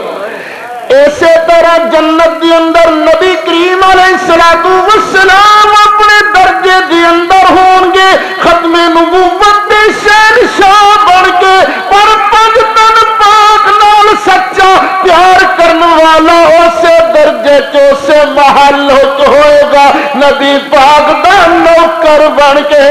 اسی طرح جنت دے اندر نبی کریم علیہ الصلوۃ والسلام اپنے درجے دے اندر ہون گے ختم نبوت دے شہنشاہ بن کے، پر 5 تن پاک نال سچا پیار کرنے والا اسے درجے چ اسے محل ہوئے گا نبی پاک دا نوکر بن کے۔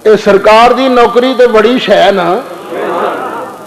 اے سرکار دی نوکری تے بڑی شے نا،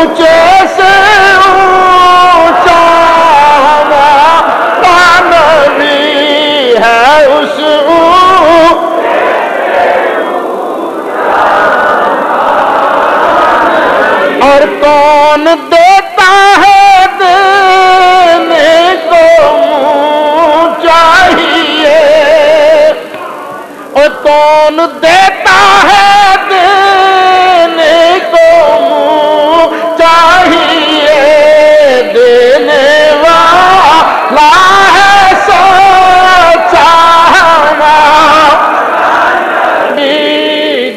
اونچے سے اونچا ہمارا نبی ہے، اس اور کون دیتا ہے دینے کو منہ چاہیے، اور کون دیتا ہے دینے کو منہ چاہیے، دینے والا ہے سچا ہمارا،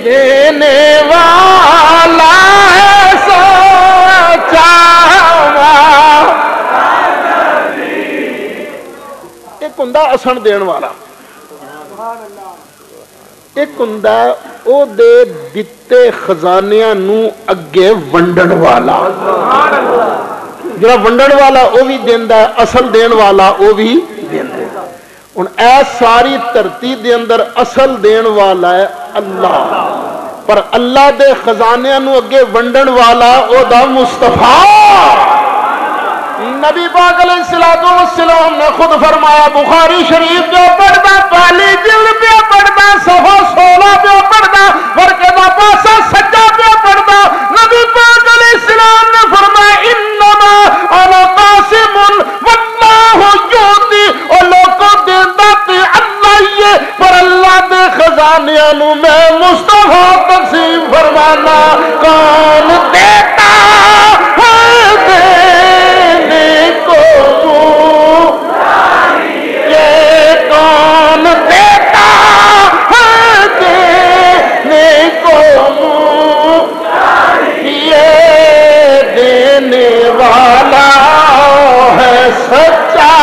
دینے والا ہوندا اسن دین والا، ایک ہوندا او دے دتے خزانیاں نو اگے ونڈن والا، جڑا ونڈن والا او بھی دیندا ہے، اصل دین والا او بھی دیندا ہے۔ ہن اے ساری دھرتی دے اندر اصل دین والا ہے اللہ، پر اللہ دے خزانیاں نو اگے ونڈن والا او دا مصطفیٰ نبی پاک علیہ السلام نے خود فرمایا، بخاری شریف جو پڑھتا پہلی جلد پہ پڑھتا، صفحہ 16 پہ پڑھتا، ورقے دا پاسا سجا پہ پڑھتا، نبی پاک علیہ السلام نے فرمایا انما انا قاسم واللہ یعطی، اور لوگوں دیتا تے اللہ یہ، پر اللہ دے خزانیاں نو میں مصطفیٰ تقسیم فرمانا، کون دیتا ہے دینے کو یہ کون دیتا ہے دینے کو یہ دینے والا ہے سچا،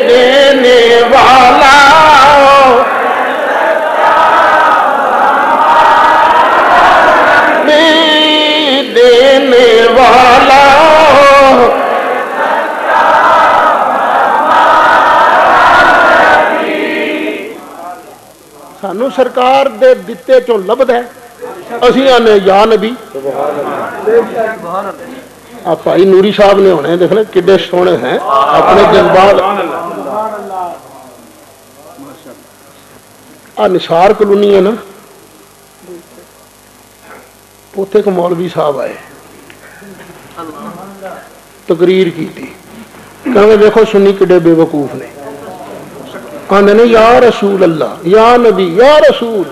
دینے والا دینے والا سانو سرکار دے دتے چوں لبدا ہے، اسی آنے یا نبی۔ آپ بھائی نوری صاحب نے ہونے دیکھنا کڈے سونے ہیں اپنے جذبات۔ نثار کلونی ہے نا، اتنے ایک مولوی صاحب آئے، تقریر کی تھی، کہنے دیکھو سنی کڈے بے وقوف نے، کہنے نے یا رسول اللہ، یا نبی، یا رسول،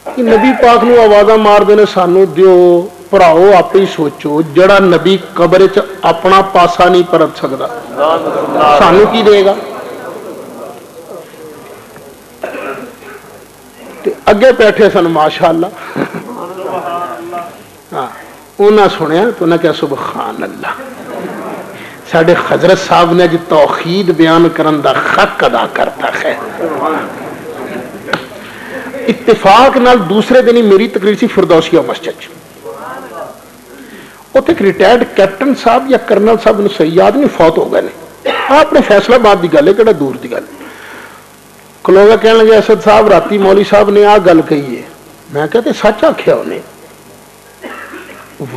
کہ نبی پاک نو آوازاں مار دینے سانو دیو، پراؤ آپ ہی سوچو، جڑا نبی قبر چ اپنا پاسا نہیں پرت سکتا سانو کی دے گا؟ اگے بیٹھے سن ماشاءاللہ، ہاں انہاں سنیا تو انہاں کہا سبحان اللہ، ساڑھے حضرت صاحب نے جی توحید بیان کرن دا حق ادا کرتا ہے۔ اتفاق نال دوسرے دن ہی میری تقریر سی فردوسیہ مسجد، اتنے ایک ریٹائرڈ کیپٹن صاحب یا کرنل صاحب نے صحیح یاد نہیں، فوت ہو گئے نے، آپ نے فیصلہ بات دی گل ہے کہڑا دور دی گل، کلوگا کہنے لگے اسد صاحب راتی مولوی صاحب نے آ گل کہی ہے، میں کہتے سچ آکھیا انہیں،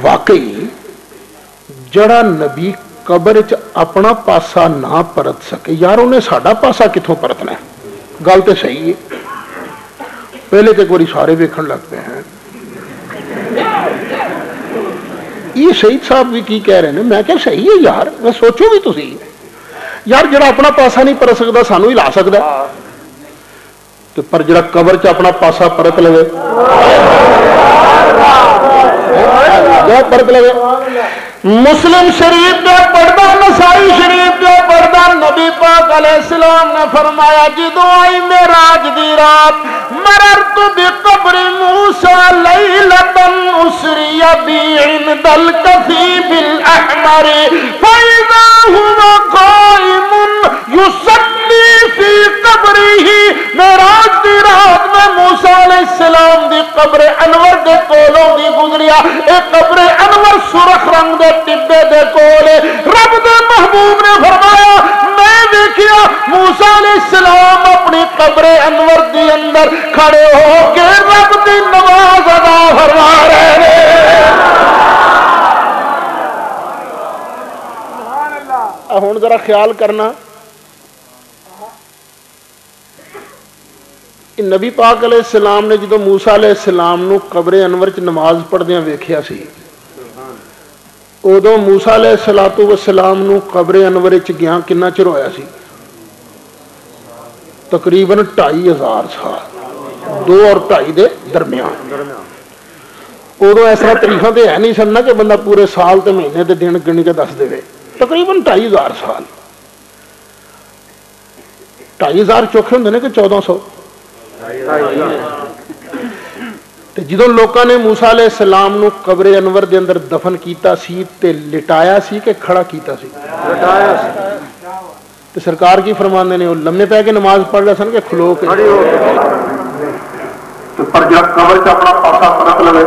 واقعی جڑا نبی قبر چ اپنا پاسا نہ پرت سکے، یار انہیں ساڈا پاسا کتوں پرتنا ہے؟ گل تو صحیح ہے، پہلے تو ایک باری سارے ویکھن لگ پے ہیں، یہ شہید صاحب بھی کی کہہ رہے ہیں، میں کہا صحیح ہے یار، میں سوچو بھی تسی یار جڑا اپنا پاسا نہیں پرت سکتا سانو ہی لا سکتا، تو پر جڑا قبر چ اپنا پاسا پرت لگے پرت لگے، مسلم شریف جو پڑھتا، نسائی شریف جو پڑھتا، نبی پاک علیہ السلام نے فرمایا جدو آئی معراج دی رات، مررت بقبر موسیٰ لیلتا اسری بی عند الکثیب الاحمر فاذا ہوا قائم یصلی فی قبرہ، معراج دی رات میں موسیٰ علیہ السلام دی قبر انور دے کولوں دی گزریا، ایک قبر انور سرخ رنگ دے ٹبے دے کولے، رب دے محبوب نے فرمایا میں دیکھیا موسیٰ علیہ السلام اپنی قبر انور دی اندر کھڑے ہو کے رب دی نواز ذرا خیال کرنا نبی پاک علیہ السلام نے جدو موسیٰ علیہ السلام نو قبر انور چ نماز پڑھدیاں ویکھیا سی ادو موسیٰ علیہ السلام نو قبر انور چ گیا کنا چر ہویا سی تقریباً 2500 سال 2 اور 2.5 دے درمیان ادو اس طرح تاریخاں تے ہے نہیں سن نا کہ بندہ پورے سال تے مہینے تے دن گن کے دس دے تقریباً 2500 سال 2500 چوکھے ہوندے نے کہ 1400 جدو لوکاں نے موسیٰ علیہ السلام نو قبر انور دے اندر دفن کیتا سی تے لٹایا سی کہ کھڑا کیتا سی لٹایا سی تے سرکار کی فرماندے نے وہ لمے پے کے نماز پڑھ رہے سن کہ کھلو کے پر جب قبر چ اپنا پاسا فرق لگے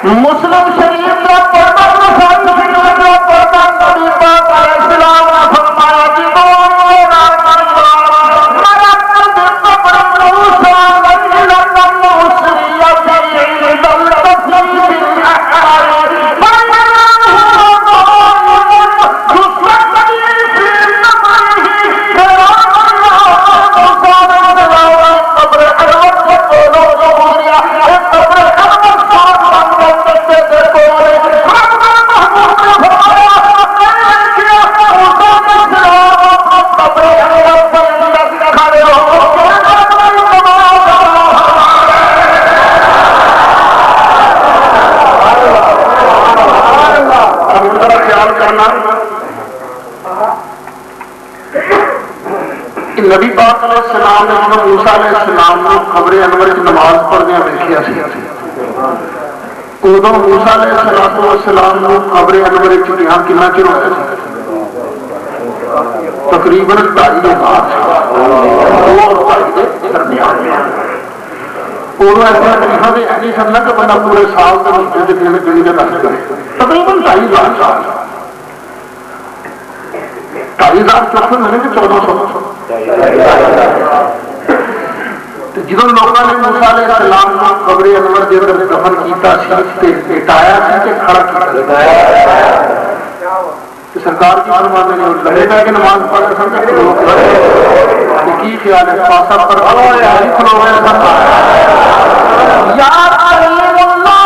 مسلم شریف کا پردہ نبی پاک علیہ السلام نے موسیٰ علیہ السلام نے قبر انور کی نماز پڑھنے ویکھیا سی ادو موسیٰ علیہ السلام نے قبر انور کی گیا کنا چر ہویا سی تقریباً 2500 2 اور 2.5 درمیان ادو ایسا تاریخاں تے ہے نہیں سن کہ بندہ پورے سال کے مہینے کے دن گن کے دس کرے تقریباً 2500 سال 2500 چوکھے ہوندے کہ 1400 جدو لوگوں نے موسیٰ علیہ السلام کو قبر انور دے اندر دفن کیتا سی تے لٹایا سی تے کھڑا کیتا تے سرکار کی فرماندے نے لمے پے کے نماز پڑھ رہے سن کہ لوگ کی خیال ہے پاسا پر کھلوے سن یا علیم اللہ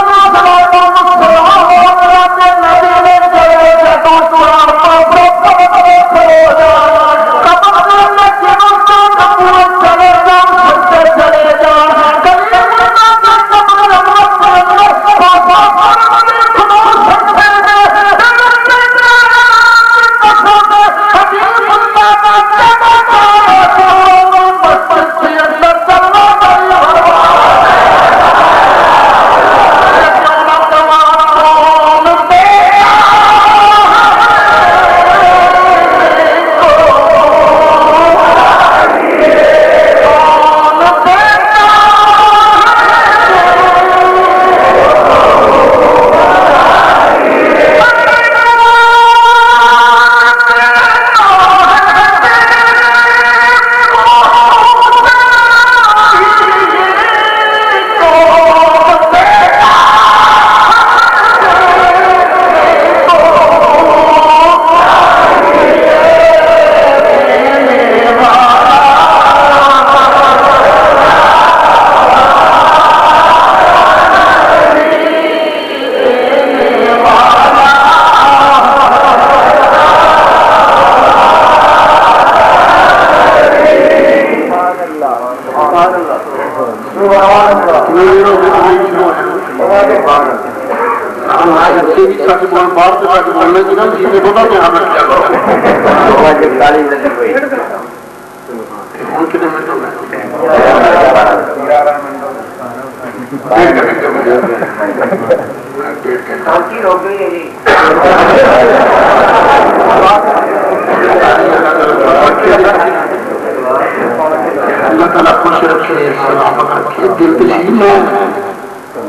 اللہ تعالیٰ خوش رکھے سلامت رکھے دل تشریف میں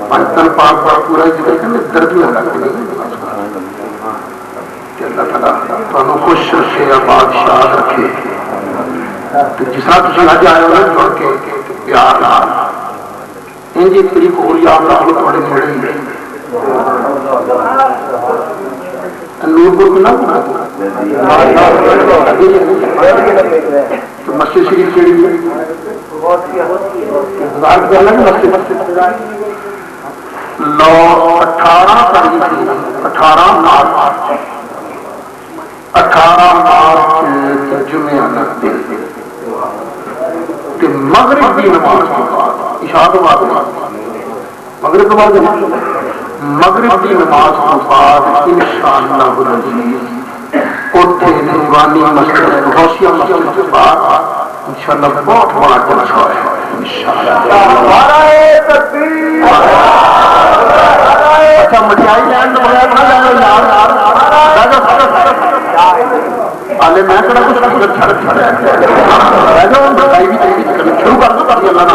پاکستان پاک بڑا پورا جگہ کہ درد میں لگا کہ اللہ تعالیٰ تمہیں خوش رکھے بادشاہ رکھے جس طرح تھی اج آئے ہو جڑ کے پیار انجی طریق ہو یا اللہ تھوڑے نڑے نورپور کو نہ مسجد شریف کیڑی لو 18 مارچ جمعہ مغرب کی نماز کے بعد عشاء کے بعد مغرب کے بعد مغرب کی نماز کے بعد انشاءاللہ اوتھے نورانی مسجد غوثیہ مسجد کے بعد انشاءاللہ بہت بڑا جلسہ ہے انشاءاللہ. اچھا مٹھائی لین تو بغیر نہ جانا آلے میں کہنا کچھ چھڑ مٹھائی بھی شروع کر دو تاکہ اللہ نہ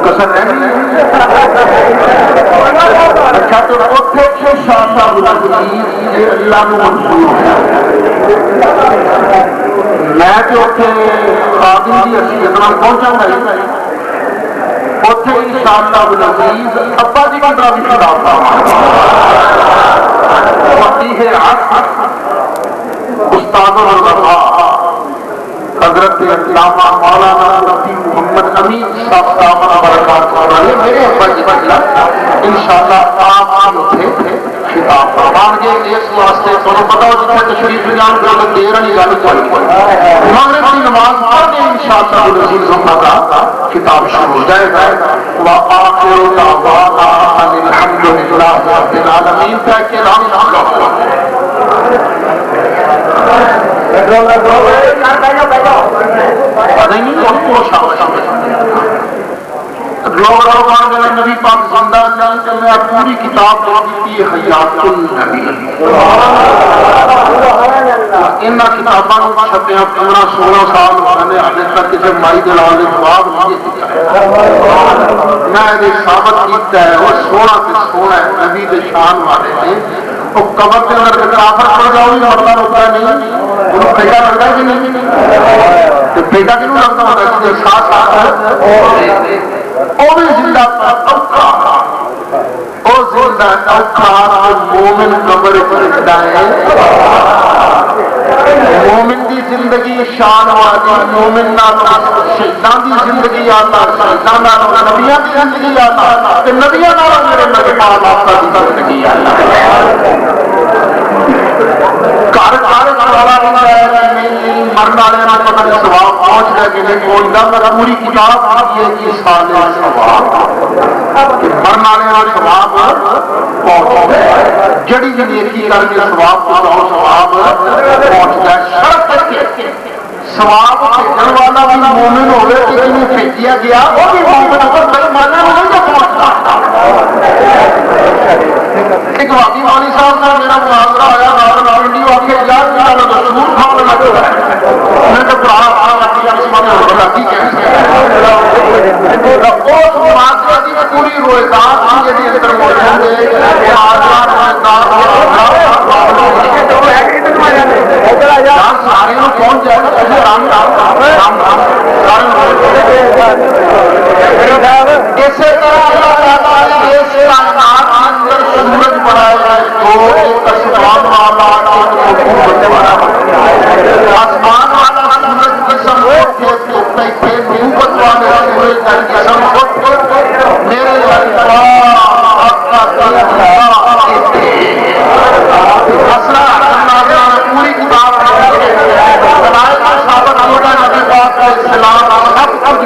کسر رہ گئی. اچھا تو اللہ منظور ہے. میں تو خادم کی حیثیت میں پہنچا گا اتنے انشاءاللہ العزیز ابا جی کی طرح بھی خطاب فقیہ عصر استاد الرضا حضرت علامہ مولانا مفتی محمد امین صاحب برکاتہ میرے ابا جی انشاءاللہ آپ اتنے خطاب فرمان گے. اس واسطے تمہیں پتا ہو جتنے تشریف جان گل دیر والی گل کوئی مغرب کی نماز پڑھ کے انشاءاللہ العزیز کا خطاب شروع ہو جائے گا. وآخر دعوانا ان الحمد للہ رب العالمین کہہ کے ہم لوگ نبی پاک زندہ میں پوری کتاب لکھی ہے حیات النبی. ان کتابوں چھپیا 15-16 سال میں ابھی تک کسی مائی دلال جواب نہیں دیا. میں یہ ثابت کیتا ہے وہ سونا سے سونا ہے نبی کے شان والے نے. وہ قبر کے اندر کافر پڑ جاؤ گی مرنا روکتا نہیں انہوں بیٹا لگتا ہے کہ نہیں تو بیٹا کیوں لگتا ہوتا ہے کہ ساتھ ساتھ وہ بھی زندہ مومن قبر زندہ ہے. مومن دی زندگی شان والی مومن شہیدان دی زندگی آتا شہیدان نبیاں دی زندگی آتا نبیاں میرے نبی پاک آپ کی زندگی آتا گھر مرن والے پتہ نہیں سواب پہنچ گیا کہ نہیں کوئی نہ پوری کتاب یہ کہ سال سواب مرن والے سواب پہنچ گئے جڑی جڑی نیکی کر کے سواب پہنچاؤ سواب پہنچ گئے. شرط کے سواب بھیجن والا بھی مومن ہوئے کہ جنہیں بھیجیا گیا وہ بھی مومن ہوگا بھائی مانا نہیں تو پہنچتا. ایک واقعی والی صاحب نے میرا مناظرہ آیا ویڈیو آ کے یار دستور کھانے لگا میں تو برا پوری روزگار سارے پہنچ جائے اسی طرح سورج بنایا جائے تو آسمان والا سورج قسم نوبت والے سورج قسم میرے پوری کتاب ثابت ہوگا نبی پاک کا اسلام سب کچھ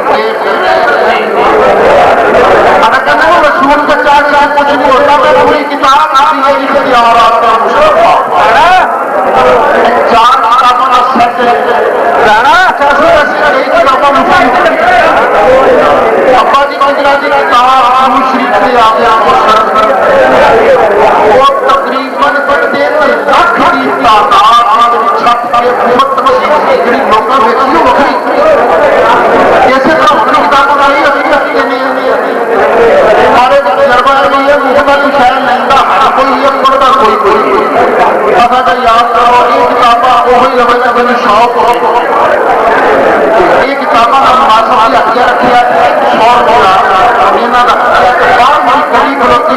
رسول کا چاہتا کچھ نہیں ہوتا میں پوری کتاب اختیارات کا مشرفہ 4 کتابوں کا سیٹ ابا جی گجرا جی کتاب شریف سے آگے وہ تقریباً 1.5 لاکھ کی تعداد چھپ کے بہت مسیح جڑی لوگوں میں وکری اسی طرح اپنی کتابوں کا ہی ہمارے تجربہ نہیں ہے مجھے کوئی شہر لینا کوئی یہ پڑھتا کوئی اگر یاد کرو یہ کتاباں وہی لگے شوق ہو یہ کتاباں کا مناسب ہتھیار رکھے کھلوتی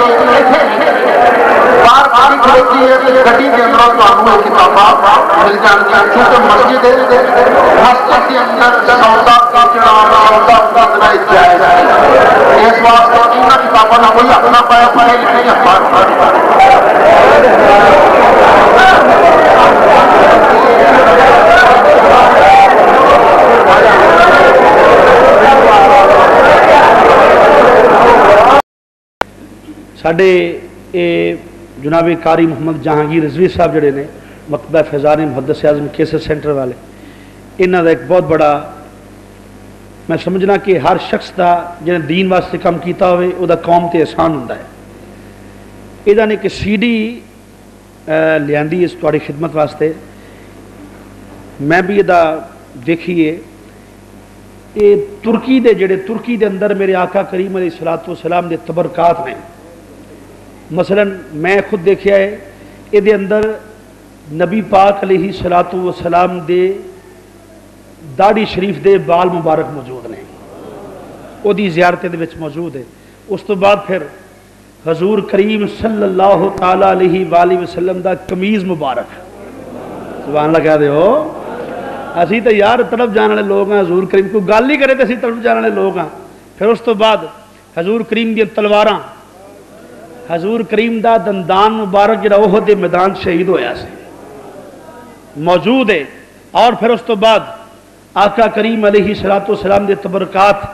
باہر گاڑی کھلوتی ہے تو گڈی کے اندر تمہیں کتاباں مل جانگیاں کیونکہ مسجد کے اندر سودا کرنا جائز ہے اس واسطے انہاں کتابوں نہ کوئی اپنا پایا پڑھے لکھے یا پڑھ ساڈے جناب قاری محمد جہانگیر رضوی صاحب جڑے نے مکتبہ فیضان محدث اعظم کیسر سینٹر والے انہاں دا ایک بہت بڑا میں سمجھنا کہ ہر شخص دا جنہیں دین واسطے کام کیتا ہوئے او دا قوم تے احسان ہوندا ہے ادا نے کہ سی ڈی لیاندی اس تواڈی خدمت واسطے میں بھی ادا دیکھیے یہ ترکی دے جڑے ترکی دے اندر میرے آقا کریم علیہ الصلوۃ والسلام دے تبرکات نے مثلا میں خود دیکھا ہے یہ اندر نبی پاک علیہ الصلوۃ والسلام دے داڑھی شریف دے بال مبارک موجود نے وہ دی زیارتیں دے وچ موجود ہے اس تو بعد پھر حضور کریم صلی اللہ تعالی علیہ وآلہ وسلم دا قمیض مبارک سبحان اللہ کہہ دے ہو اسی تو یار طرف جانے والے لوگ ہیں حضور کریم کو گل ہی کرے تو اسی طرف جانے والے لوگ ہیں پھر اس تو بعد حضور کریم دی تلواراں حضور کریم دا دندان مبارک جڑا احد دے میدان شہید ہویا سے موجود ہے اور پھر اس تو بعد آقا کریم علیہ الصلوۃ والسلام دے تبرکات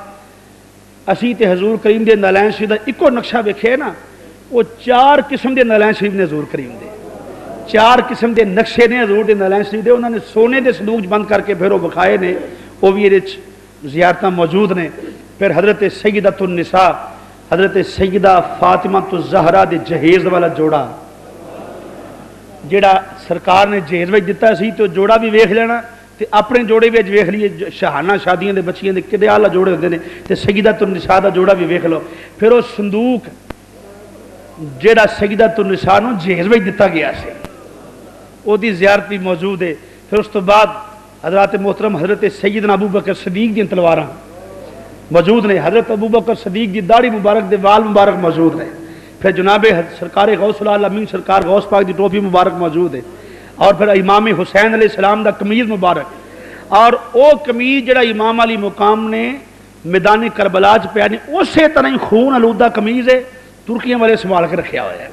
اسی تے حضور کریم دے نالین شریف دا ایکو نقشہ ویکھے نا وہ 4 قسم دے نالین شریف نے حضور کریم دے 4 قسم دے نقشے نے حضور دے نالین شریف دے انہوں نے سونے دے صندوق بند کر کے پھر وہ بکھائے نے وہ بھی یہ زیارتاں موجود نے پھر حضرت سیدۃ النساء حضرت سیدہ فاطمہ الزہرا دے جہیز والا جوڑا جڑا سرکار نے جہیز وچ دتا سی تو جوڑا بھی ویکھ لینا تے اپنے جوڑے وچ ویکھ لیے شہانہ شادیاں دے بچیاں دے کدے اعلی جوڑے ہوندے نے تے سیدۃ النساء دا جوڑا بھی ویکھ لو پھر وہ صندوق جڑا سیدۃ النساء نو جہیز وچ دتا گیا سی او دی زیارت بھی موجود ہے پھر اس تو بعد حضرات محترم حضرت سیدنا ابو بکر صدیق دی تلواراں موجود نے حضرت ابو بکر صدیق دی داڑھی مبارک دے وال مبارک موجود نے پھر جناب سرکار غوث العالمین سرکار غوث پاک دی ٹوپی مبارک موجود ہے اور پھر امام حسین علیہ السلام دا قمیض مبارک اور او قمیض جڑا امام علی مقام نے میدان کربلا چ پیا نے اسی طرح ہی خون آلودہ قمیض ہے ترکیاں والے سنبھال کے رکھیا ہوا ہے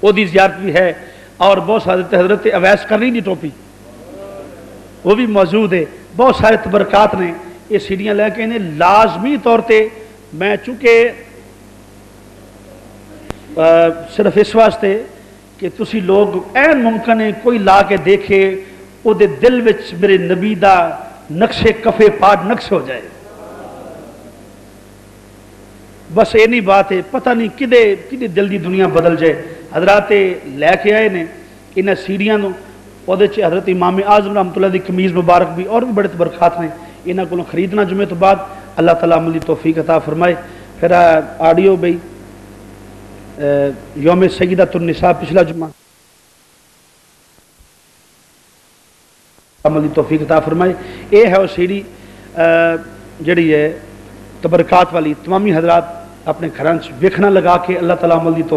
وہ دی زیارت بھی ہے اور بہت سارے حضرت اویس کرنی دی ٹوپی وہ بھی موجود ہے بہت سارے تبرکات نے یہ سیڑھیاں لے کے انہیں لازمی طور تے میں چونکہ صرف اس واسطے کہ تسی لوگ این ممکن ہے کوئی لا کے دیکھے او دے دل وچ میرے نبی دا نقش کفے پاٹ نقش ہو جائے بس یہ نہیں بات ہے پتہ نہیں کدے دل دی دنیا بدل جائے حضرات لے کے آئے نے انہیں سیڑھیاں نو حضرت امام اعظم رحمۃ اللہ دی قمیض مبارک بھی اور بھی بڑے تبرکات نے انہاں کو خریدنا جمعے تو بعد اللہ تعالیٰ عملی توفیق عطا فرمائے پھر آڈیو بھائی یوم سیدۃ النساء پچھلا جمعہ عملی توفیق عطا فرمائے یہ ہے وہ سیڑھی جڑی ہے تبرکات والی تمامی حضرات اپنے گھراں ویکھنا لگا کے اللہ تعالیٰ عملی توفیق